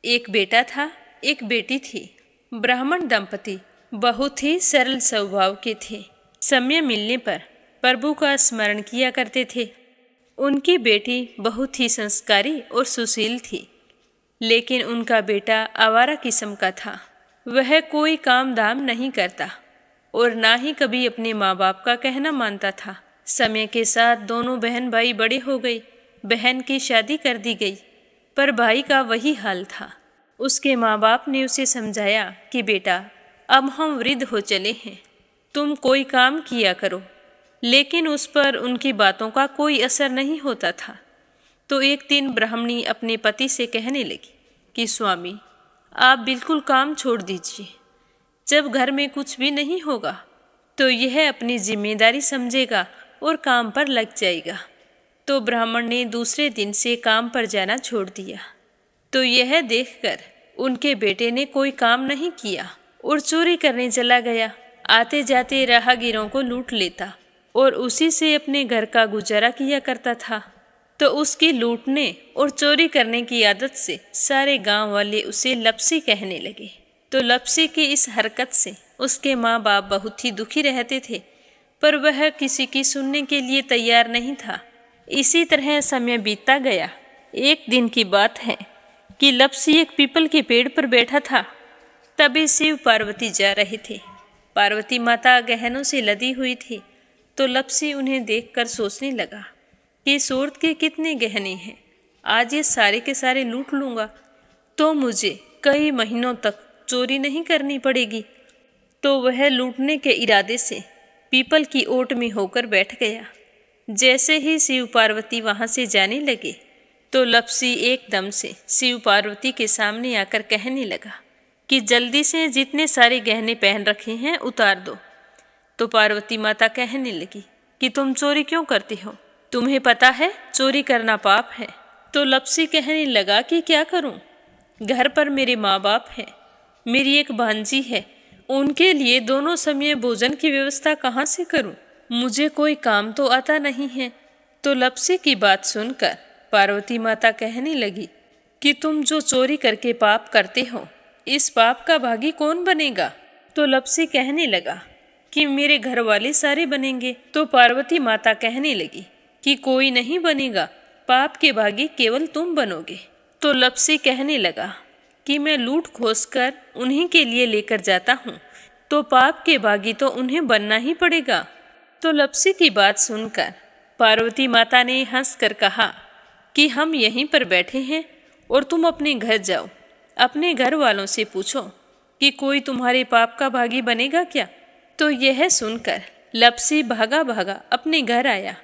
एक बेटा था, एक बेटी थी। ब्राह्मण दंपति बहुत ही सरल स्वभाव के थे। समय मिलने पर प्रभु का स्मरण किया करते थे। उनकी बेटी बहुत ही संस्कारी और सुशील थी, लेकिन उनका बेटा आवारा किस्म का था। वह कोई काम धाम नहीं करता और ना ही कभी अपने माँ बाप का कहना मानता था। समय के साथ दोनों बहन भाई बड़े हो गए। बहन की शादी कर दी गई, पर भाई का वही हाल था। उसके माँ बाप ने उसे समझाया कि बेटा, अब हम वृद्ध हो चले हैं, तुम कोई काम किया करो, लेकिन उस पर उनकी बातों का कोई असर नहीं होता था। तो एक दिन ब्राह्मणी अपने पति से कहने लगी कि स्वामी, आप बिल्कुल काम छोड़ दीजिए। जब घर में कुछ भी नहीं होगा तो यह अपनी जिम्मेदारी समझेगा और काम पर लग जाएगा। तो ब्राह्मण ने दूसरे दिन से काम पर जाना छोड़ दिया। तो यह देखकर उनके बेटे ने कोई काम नहीं किया और चोरी करने चला गया। आते जाते राहगीरों को लूट लेता और उसी से अपने घर का गुजारा किया करता था। तो उसकी लूटने और चोरी करने की आदत से सारे गांव वाले उसे लपसी कहने लगे। तो लपसी की इस हरकत से उसके माँ बाप बहुत ही दुखी रहते थे, पर वह किसी की सुनने के लिए तैयार नहीं था। इसी तरह समय बीतता गया। एक दिन की बात है कि लपसी एक पीपल के पेड़ पर बैठा था। तभी शिव पार्वती जा रहे थे। पार्वती माता गहनों से लदी हुई थी। तो लपसी उन्हें देखकर सोचने लगा कि सूरत के कितने गहने हैं, आज ये सारे के सारे लूट लूँगा तो मुझे कई महीनों तक चोरी नहीं करनी पड़ेगी। तो वह लूटने के इरादे से पीपल की ओट में होकर बैठ गया। जैसे ही शिव पार्वती वहाँ से जाने लगे तो लपसी एकदम से शिव पार्वती के सामने आकर कहने लगा कि जल्दी से जितने सारे गहने पहन रखे हैं उतार दो। तो पार्वती माता कहने लगी कि तुम चोरी क्यों करती हो, तुम्हें पता है चोरी करना पाप है। तो लपसी कहने लगा कि क्या करूं, घर पर मेरे माँ बाप हैं, मेरी एक भांजी है, उनके लिए दोनों समय भोजन की व्यवस्था कहाँ से करूं, मुझे कोई काम तो आता नहीं है। तो लपसी की बात सुनकर पार्वती माता कहने लगी कि तुम जो चोरी करके पाप करते हो, इस पाप का भागी कौन बनेगा। तो लपसी कहने लगा कि मेरे घर वाले सारे बनेंगे। तो पार्वती माता कहने लगी कि कोई नहीं बनेगा, पाप के भागी केवल तुम बनोगे। तो लपसी कहने लगा कि मैं लूट खोस कर उन्हीं के लिए लेकर जाता हूँ, तो पाप के भागी तो उन्हें बनना ही पड़ेगा। तो लपसी की बात सुनकर पार्वती माता ने हंसकर कहा कि हम यहीं पर बैठे हैं और तुम अपने घर जाओ, अपने घर वालों से पूछो कि कोई तुम्हारे पाप का भागी बनेगा क्या। तो यह सुनकर लपसी भागा भागा अपने घर आया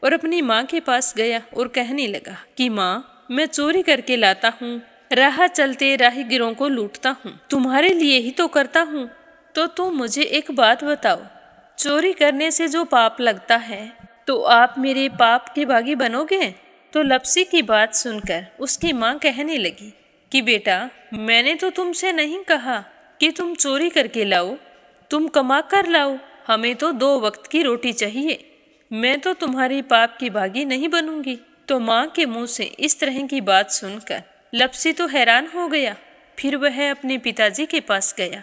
और अपनी माँ के पास गया और कहने लगा कि माँ, मैं चोरी करके लाता हूँ, राह चलते राहगीरों को लूटता हूँ, तुम्हारे लिए ही तो करता हूँ। तो तुम मुझे एक बात बताओ, चोरी करने से जो पाप लगता है तो आप मेरे पाप के भागी बनोगे। तो लपसी की बात सुनकर उसकी माँ कहने लगी कि बेटा, मैंने तो तुमसे नहीं कहा कि तुम चोरी करके लाओ, तुम कमा कर लाओ, हमें तो 2 वक्त की रोटी चाहिए, मैं तो तुम्हारी पाप की भागी नहीं बनूंगी। तो माँ के मुंह से इस तरह की बात सुनकर लपसी तो हैरान हो गया। फिर वह अपने पिताजी के पास गया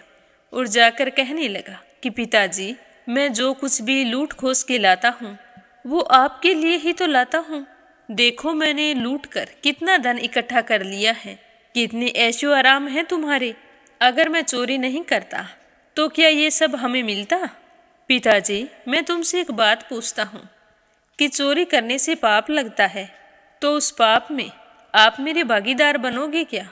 और जाकर कहने लगा कि पिताजी, मैं जो कुछ भी लूट खोस के लाता हूँ वो आपके लिए ही तो लाता हूँ। देखो मैंने लूट कर कितना धन इकट्ठा कर लिया है, कितने ऐशो आराम है तुम्हारे। अगर मैं चोरी नहीं करता तो क्या ये सब हमें मिलता। पिताजी, मैं तुमसे एक बात पूछता हूँ कि चोरी करने से पाप लगता है, तो उस पाप में आप मेरे भागीदार बनोगे क्या।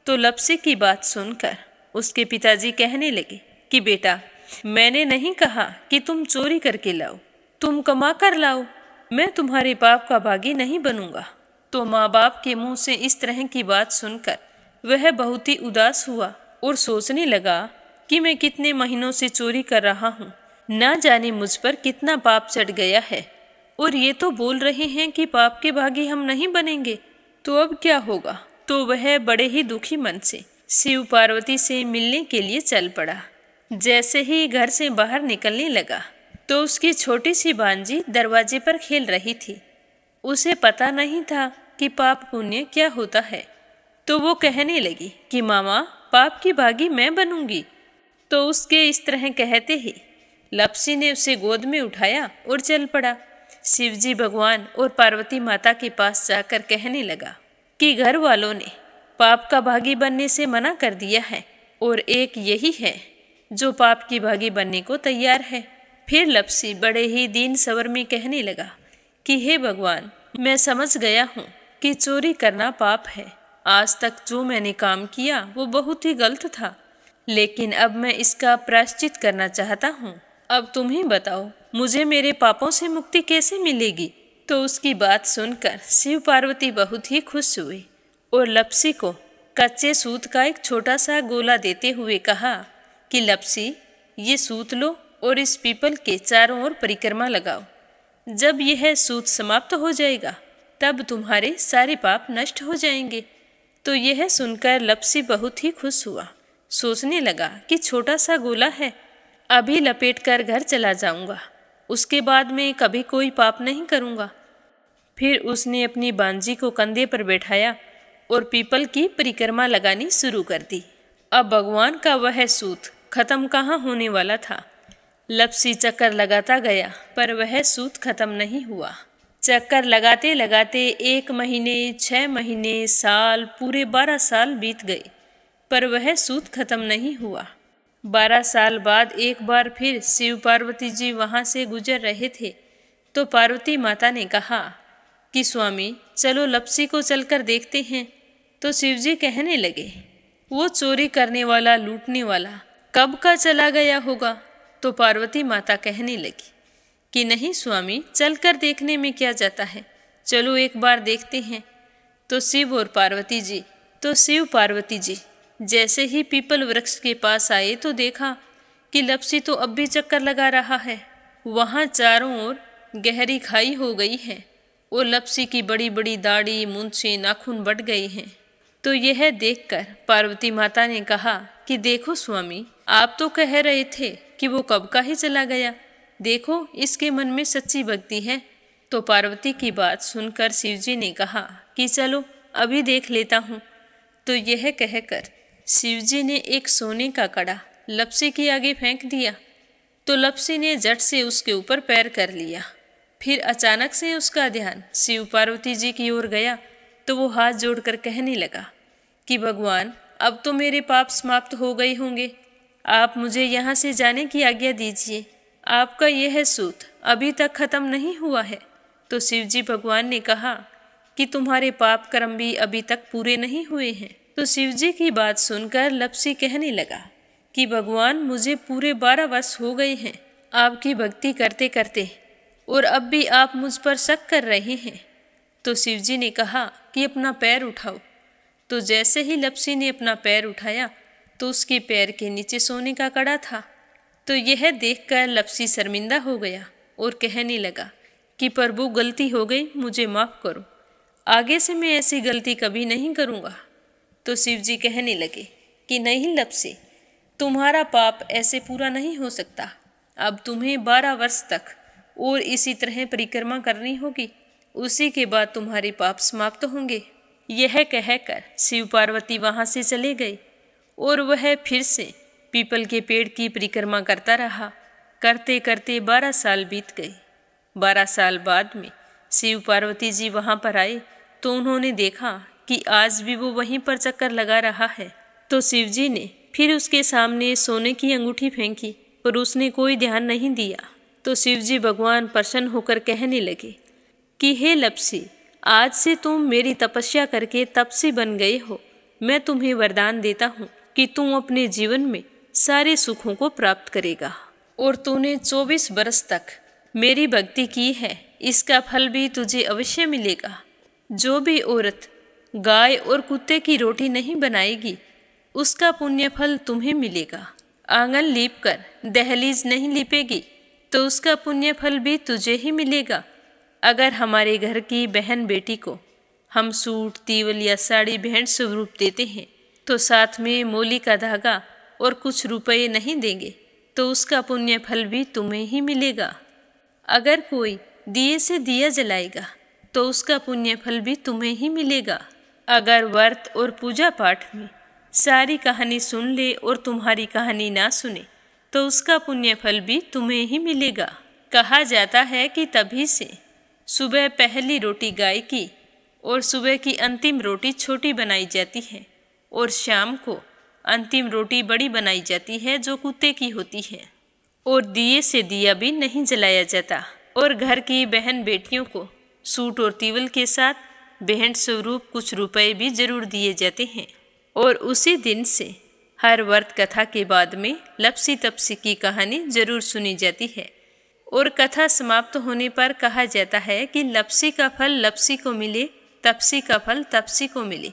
तो लपसी की बात सुनकर उसके पिताजी कहने लगे कि बेटा, मैंने नहीं कहा कि तुम चोरी करके लाओ, तुम कमा कर लाओ, मैं तुम्हारे पाप का भागी नहीं बनूंगा। तो माँ बाप के मुंह से इस तरह की बात सुनकर वह बहुत ही उदास हुआ और सोचने लगा कि मैं कितने महीनों से चोरी कर रहा हूँ, ना जाने मुझ पर कितना पाप चढ़ गया है, और ये तो बोल रहे हैं कि पाप के भागी हम नहीं बनेंगे, तो अब क्या होगा। तो वह बड़े ही दुखी मन से शिव पार्वती से मिलने के लिए चल पड़ा। जैसे ही घर से बाहर निकलने लगा तो उसकी छोटी सी भांजी दरवाजे पर खेल रही थी। उसे पता नहीं था कि पाप पुण्य क्या होता है, तो वो कहने लगी कि मामा, पाप की भागी मैं बनूंगी। तो उसके इस तरह कहते ही लप्सी ने उसे गोद में उठाया और चल पड़ा। शिवजी भगवान और पार्वती माता के पास जाकर कहने लगा कि घर वालों ने पाप का भागी बनने से मना कर दिया है और एक यही है जो पाप की भागी बनने को तैयार है। फिर लप्सी बड़े ही दीन स्वर में कहने लगा कि हे भगवान, मैं समझ गया हूँ कि चोरी करना पाप है। आज तक जो मैंने काम किया वो बहुत ही गलत था, लेकिन अब मैं इसका प्रायश्चित करना चाहता हूँ। अब तुम ही बताओ, मुझे मेरे पापों से मुक्ति कैसे मिलेगी। तो उसकी बात सुनकर शिव पार्वती बहुत ही खुश हुए और लप्सी को कच्चे सूत का एक छोटा सा गोला देते हुए कहा कि लप्सी, ये सूत लो और इस पीपल के चारों ओर परिक्रमा लगाओ। जब यह सूत समाप्त हो जाएगा तब तुम्हारे सारे पाप नष्ट हो जाएंगे। तो यह सुनकर लप्सी बहुत ही खुश हुआ। सोचने लगा कि छोटा सा गोला है, अभी लपेट कर घर चला जाऊंगा, उसके बाद में कभी कोई पाप नहीं करूंगा। फिर उसने अपनी बांजी को कंधे पर बैठाया और पीपल की परिक्रमा लगानी शुरू कर दी। अब भगवान का वह सूत खत्म कहाँ होने वाला था। लप्सी चक्कर लगाता गया पर वह सूत खत्म नहीं हुआ। चक्कर लगाते लगाते 1 महीने, 6 महीने, साल, पूरे 12 साल बीत गए पर वह सूत खत्म नहीं हुआ। 12 साल बाद एक बार फिर शिव पार्वती जी वहाँ से गुजर रहे थे तो पार्वती माता ने कहा कि स्वामी, चलो लप्सी को चलकर देखते हैं। तो शिवजी कहने लगे, वो चोरी करने वाला, लूटने वाला कब का चला गया होगा। तो पार्वती माता कहने लगी कि नहीं स्वामी, चलकर देखने में क्या जाता है, चलो एक बार देखते हैं। तो शिव पार्वती जी जैसे ही पीपल वृक्ष के पास आए तो देखा कि लप्सी तो अब भी चक्कर लगा रहा है। वहाँ चारों ओर गहरी खाई हो गई है और लप्सी की बड़ी बड़ी दाढ़ी, मूंछें, नाखून बढ़ गए हैं। तो यह देखकर पार्वती माता ने कहा कि देखो स्वामी, आप तो कह रहे थे कि वो कब का ही चला गया, देखो इसके मन में सच्ची भक्ति है। तो पार्वती की बात सुनकर शिवजी ने कहा कि चलो अभी देख लेता हूँ। तो यह कहकर शिवजी ने एक सोने का कड़ा लप्सी के आगे फेंक दिया। तो लप्सी ने झट से उसके ऊपर पैर कर लिया। फिर अचानक से उसका ध्यान शिव पार्वती जी की ओर गया तो वो हाथ जोड़कर कहने लगा कि भगवान, अब तो मेरे पाप समाप्त हो गए होंगे, आप मुझे यहाँ से जाने की आज्ञा दीजिए। आपका यह सूत अभी तक खत्म नहीं हुआ है। तो शिवजी भगवान ने कहा कि तुम्हारे पाप कर्म भी अभी तक पूरे नहीं हुए हैं। तो शिवजी की बात सुनकर लप्सी कहने लगा कि भगवान, मुझे पूरे 12 वर्ष हो गए हैं आपकी भक्ति करते करते, और अब भी आप मुझ पर शक कर रहे हैं। तो शिवजी ने कहा कि अपना पैर उठाओ। तो जैसे ही लप्सी ने अपना पैर उठाया तो उसके पैर के नीचे सोने का कड़ा था। तो यह देखकर लप्सी शर्मिंदा हो गया और कहने लगा कि प्रभु, गलती हो गई, मुझे माफ़ करो, आगे से मैं ऐसी गलती कभी नहीं करूँगा। तो शिवजी कहने लगे कि नहीं लप्सी, तुम्हारा पाप ऐसे पूरा नहीं हो सकता। अब तुम्हें 12 वर्ष तक और इसी तरह परिक्रमा करनी होगी, उसी के बाद तुम्हारे पाप समाप्त होंगे। यह कहकर शिव पार्वती वहाँ से चले गए और वह फिर से पीपल के पेड़ की परिक्रमा करता रहा। करते करते 12 साल बीत गए। 12 साल बाद में शिव पार्वती जी वहाँ पर आए तो उन्होंने देखा कि आज भी वो वहीं पर चक्कर लगा रहा है। तो शिवजी ने फिर उसके सामने सोने की अंगूठी फेंकी पर उसने कोई ध्यान नहीं दिया। तो शिवजी भगवान प्रसन्न होकर कहने लगे कि हे लप्सी, आज से तुम मेरी तपस्या करके तपसी बन गए हो। मैं तुम्हें वरदान देता हूँ कि तुम अपने जीवन में सारे सुखों को प्राप्त करेगा। और तूने 24 बरस तक मेरी भक्ति की है, इसका फल भी तुझे अवश्य मिलेगा। जो भी औरत गाय और कुत्ते की रोटी नहीं बनाएगी, उसका पुण्य फल तुम्हें मिलेगा। आंगन लीप कर दहलीज नहीं लीपेगी तो उसका पुण्य फल भी तुझे ही मिलेगा। अगर हमारे घर की बहन बेटी को हम सूट, तीवल या साड़ी भेंट स्वरूप देते हैं तो साथ में मोली का धागा और कुछ रुपए नहीं देंगे तो उसका पुण्य फल भी तुम्हें ही मिलेगा। अगर कोई दिए से दिया जलाएगा तो उसका पुण्य फल भी तुम्हें ही मिलेगा। अगर व्रत और पूजा पाठ में सारी कहानी सुन ले और तुम्हारी कहानी ना सुने तो उसका पुण्य फल भी तुम्हें ही मिलेगा। कहा जाता है कि तभी से सुबह पहली रोटी गाय की और सुबह की अंतिम रोटी छोटी बनाई जाती है और शाम को अंतिम रोटी बड़ी बनाई जाती है जो कुत्ते की होती है। और दिए से दिया भी नहीं जलाया जाता और घर की बहन बेटियों को सूट और तीवल के साथ भेंट स्वरूप कुछ रुपए भी जरूर दिए जाते हैं। और उसी दिन से हर व्रत कथा के बाद में लपसी तपसी की कहानी जरूर सुनी जाती है और कथा समाप्त होने पर कहा जाता है कि लपसी का फल लपसी को मिले, तपसी का फल तपसी को मिले।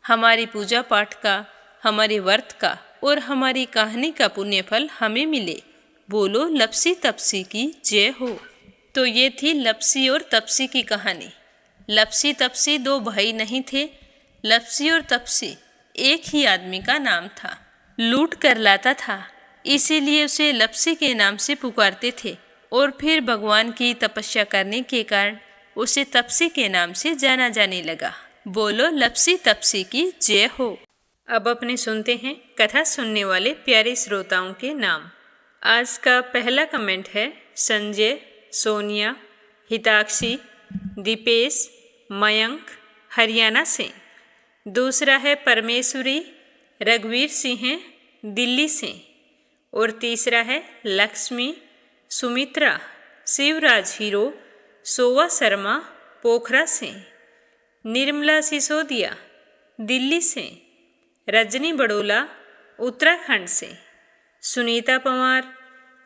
हमारी पूजा पाठ का, हमारे व्रत का और हमारी कहानी का पुण्य फल हमें मिले। बोलो लपसी तपसी की जय हो। तो ये थी लपसी और तपसी की कहानी। लपसी तपसी दो भाई नहीं थे। लपसी और तपसी एक ही आदमी का नाम था। लूट कर लाता था, इसीलिए उसे लपसी के नाम से पुकारते थे और फिर भगवान की तपस्या करने के कारण उसे तपसी के नाम से जाना जाने लगा। बोलो लपसी तपसी की जय हो। अब अपने सुनते हैं कथा सुनने वाले प्यारे श्रोताओं के नाम। आज का पहला कमेंट है संजय, सोनिया, हिताक्षी, दीपेश, मयंक, हरियाणा से। दूसरा है परमेश्वरी, रघुवीर सिंह, दिल्ली से। और तीसरा है लक्ष्मी, सुमित्रा, शिवराज हीरो, सोवा शर्मा, पोखरा से। निर्मला सिसोदिया, दिल्ली से। रजनी बड़ोला, उत्तराखंड से। सुनीता पंवार,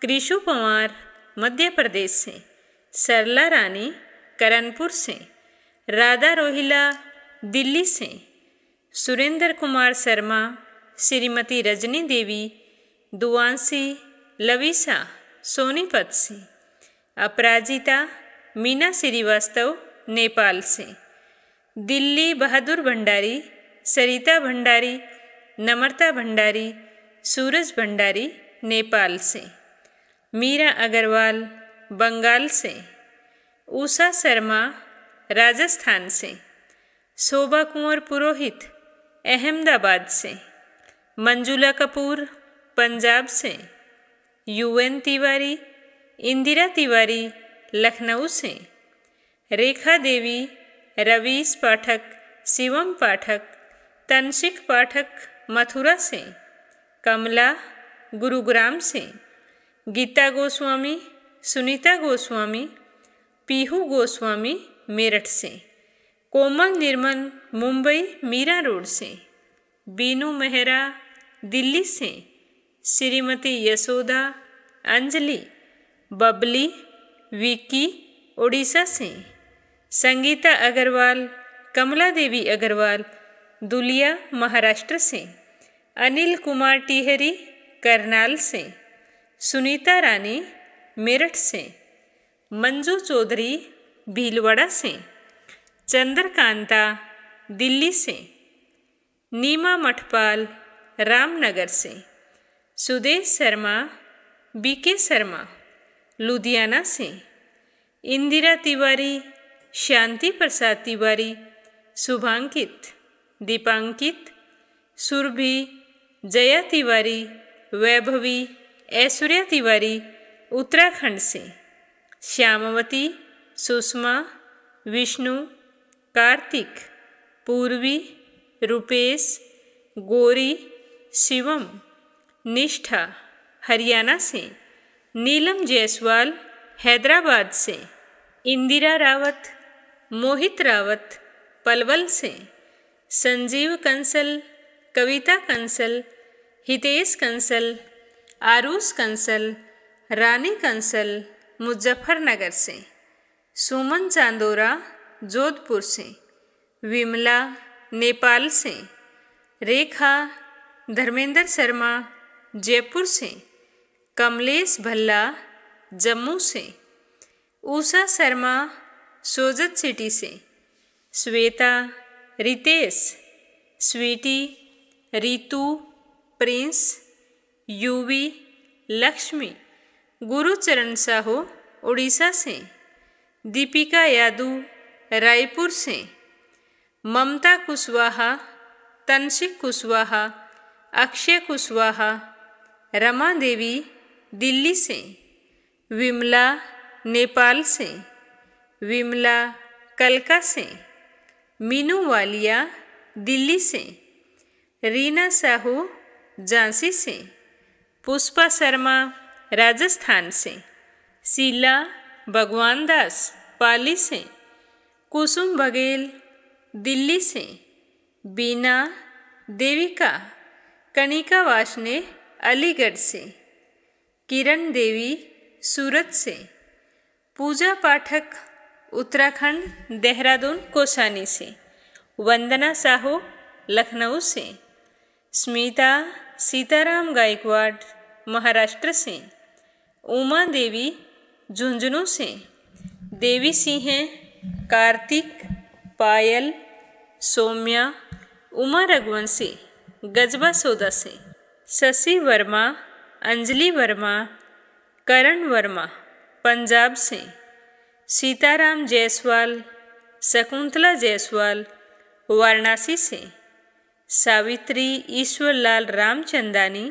कृषु पंवार, मध्य प्रदेश से। सरला रानी, करणपुर से। राधा रोहिला, दिल्ली से। सुरेंद्र कुमार शर्मा, श्रीमती रजनी देवी, दुआंसी, लविसा, सोनीपत से। अपराजिता, मीना श्रीवास्तव, नेपाल से। दिल्ली बहादुर भंडारी, सरिता भंडारी, नम्रता भंडारी, सूरज भंडारी, नेपाल से। मीरा अग्रवाल, बंगाल से। उषा शर्मा, राजस्थान से। शोभा कुंवर पुरोहित, अहमदाबाद से। मंजुला कपूर, पंजाब से। यूएन तिवारी, इंदिरा तिवारी, लखनऊ से। रेखा देवी, रवीश पाठक, शिवम पाठक, तनशिक पाठक, मथुरा से। कमला, गुरुग्राम से। गीता गोस्वामी, सुनीता गोस्वामी, पीहू गोस्वामी, मेरठ से। कोमल निर्मल, मुंबई मीरा रोड से। बीनू मेहरा, दिल्ली से। श्रीमती यशोदा, अंजलि, बबली, विकी, उड़ीसा से। संगीता अग्रवाल, कमला देवी अग्रवाल, दुलिया, महाराष्ट्र से। अनिल कुमार टिहरी, करनाल से। सुनीता रानी, मेरठ से। मंजू चौधरी, भीलवाड़ा से। चंद्रकांता, दिल्ली से। नीमा मठपाल, रामनगर से। सुदेश शर्मा, बीके शर्मा, लुधियाना से। इंदिरा तिवारी, शांति प्रसाद तिवारी, शुभांकित, दीपांकित, सुरभि, जया तिवारी, वैभवी, ऐश्वर्या तिवारी, उत्तराखंड से। श्यामवती, सुषमा, विष्णु, कार्तिक, पूर्वी, रुपेश, गौरी, शिवम, निष्ठा, हरियाणा से। नीलम जायसवाल, हैदराबाद से। इंदिरा रावत, मोहित रावत, पलवल से। संजीव कंसल, कविता कंसल, हितेश कंसल, आरुष कंसल, रानी कंसल, मुजफ्फरनगर से। सुमन चांदोरा, जोधपुर से। विमला, नेपाल से। रेखा, धर्मेंद्र शर्मा, जयपुर से। कमलेश भल्ला, जम्मू से। उषा शर्मा, सोजत सिटी से। श्वेता, रितेश, स्वीटी, रितु, प्रिंस, यूवी, लक्ष्मी, गुरुचरण साहू, उड़ीसा से। दीपिका यादव, रायपुर से, ममता कुशवाहा, तनसिक कुशवाहा, अक्षय कुशवाहा, रमा देवी दिल्ली से, विमला नेपाल से, विमला कलका से, मीनू वालिया दिल्ली से, रीना साहू झांसी से, पुष्पा शर्मा राजस्थान से, शीला भगवान दास पाली से, कुसुम बघेल दिल्ली से, बीना देविका कनिका वाशने अलीगढ़ से, किरण देवी सूरत से, पूजा पाठक उत्तराखंड देहरादून कोसानी से, वंदना साहू लखनऊ से, स्मिता सीताराम गायकवाड़ महाराष्ट्र से, उमा देवी झुंझुनू से, देवी सिंह कार्तिक, पायल, सौम्या, उमा रघुवंशी गजबा सौदा से, शशि वर्मा, अंजलि वर्मा, करण वर्मा पंजाब से, सीताराम जायसवाल, शकुंतला जायसवाल वाराणसी से, सावित्री ईश्वरलाल रामचंदानी,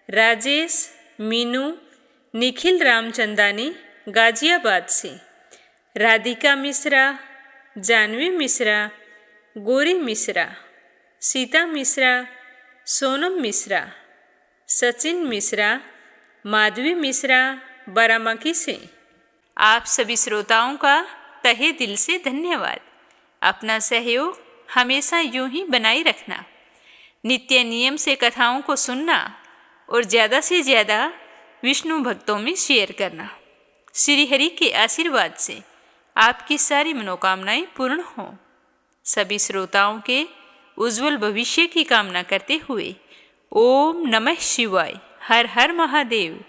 राजेश, मीनू, निखिल रामचंदानी गाजियाबाद से, राधिका मिश्रा, जानवी मिश्रा, गौरी मिश्रा, सीता मिश्रा, सोनम मिश्रा, सचिन मिश्रा, माधवी मिश्रा बाराबंकी से। आप सभी श्रोताओं का तहे दिल से धन्यवाद। अपना सहयोग हमेशा यूं ही बनाए रखना। नित्य नियम से कथाओं को सुनना और ज़्यादा से ज़्यादा विष्णु भक्तों में शेयर करना। श्री हरि के आशीर्वाद से आपकी सारी मनोकामनाएं पूर्ण हों। सभी श्रोताओं के उज्जवल भविष्य की कामना करते हुए ओम नमः शिवाय, हर हर महादेव।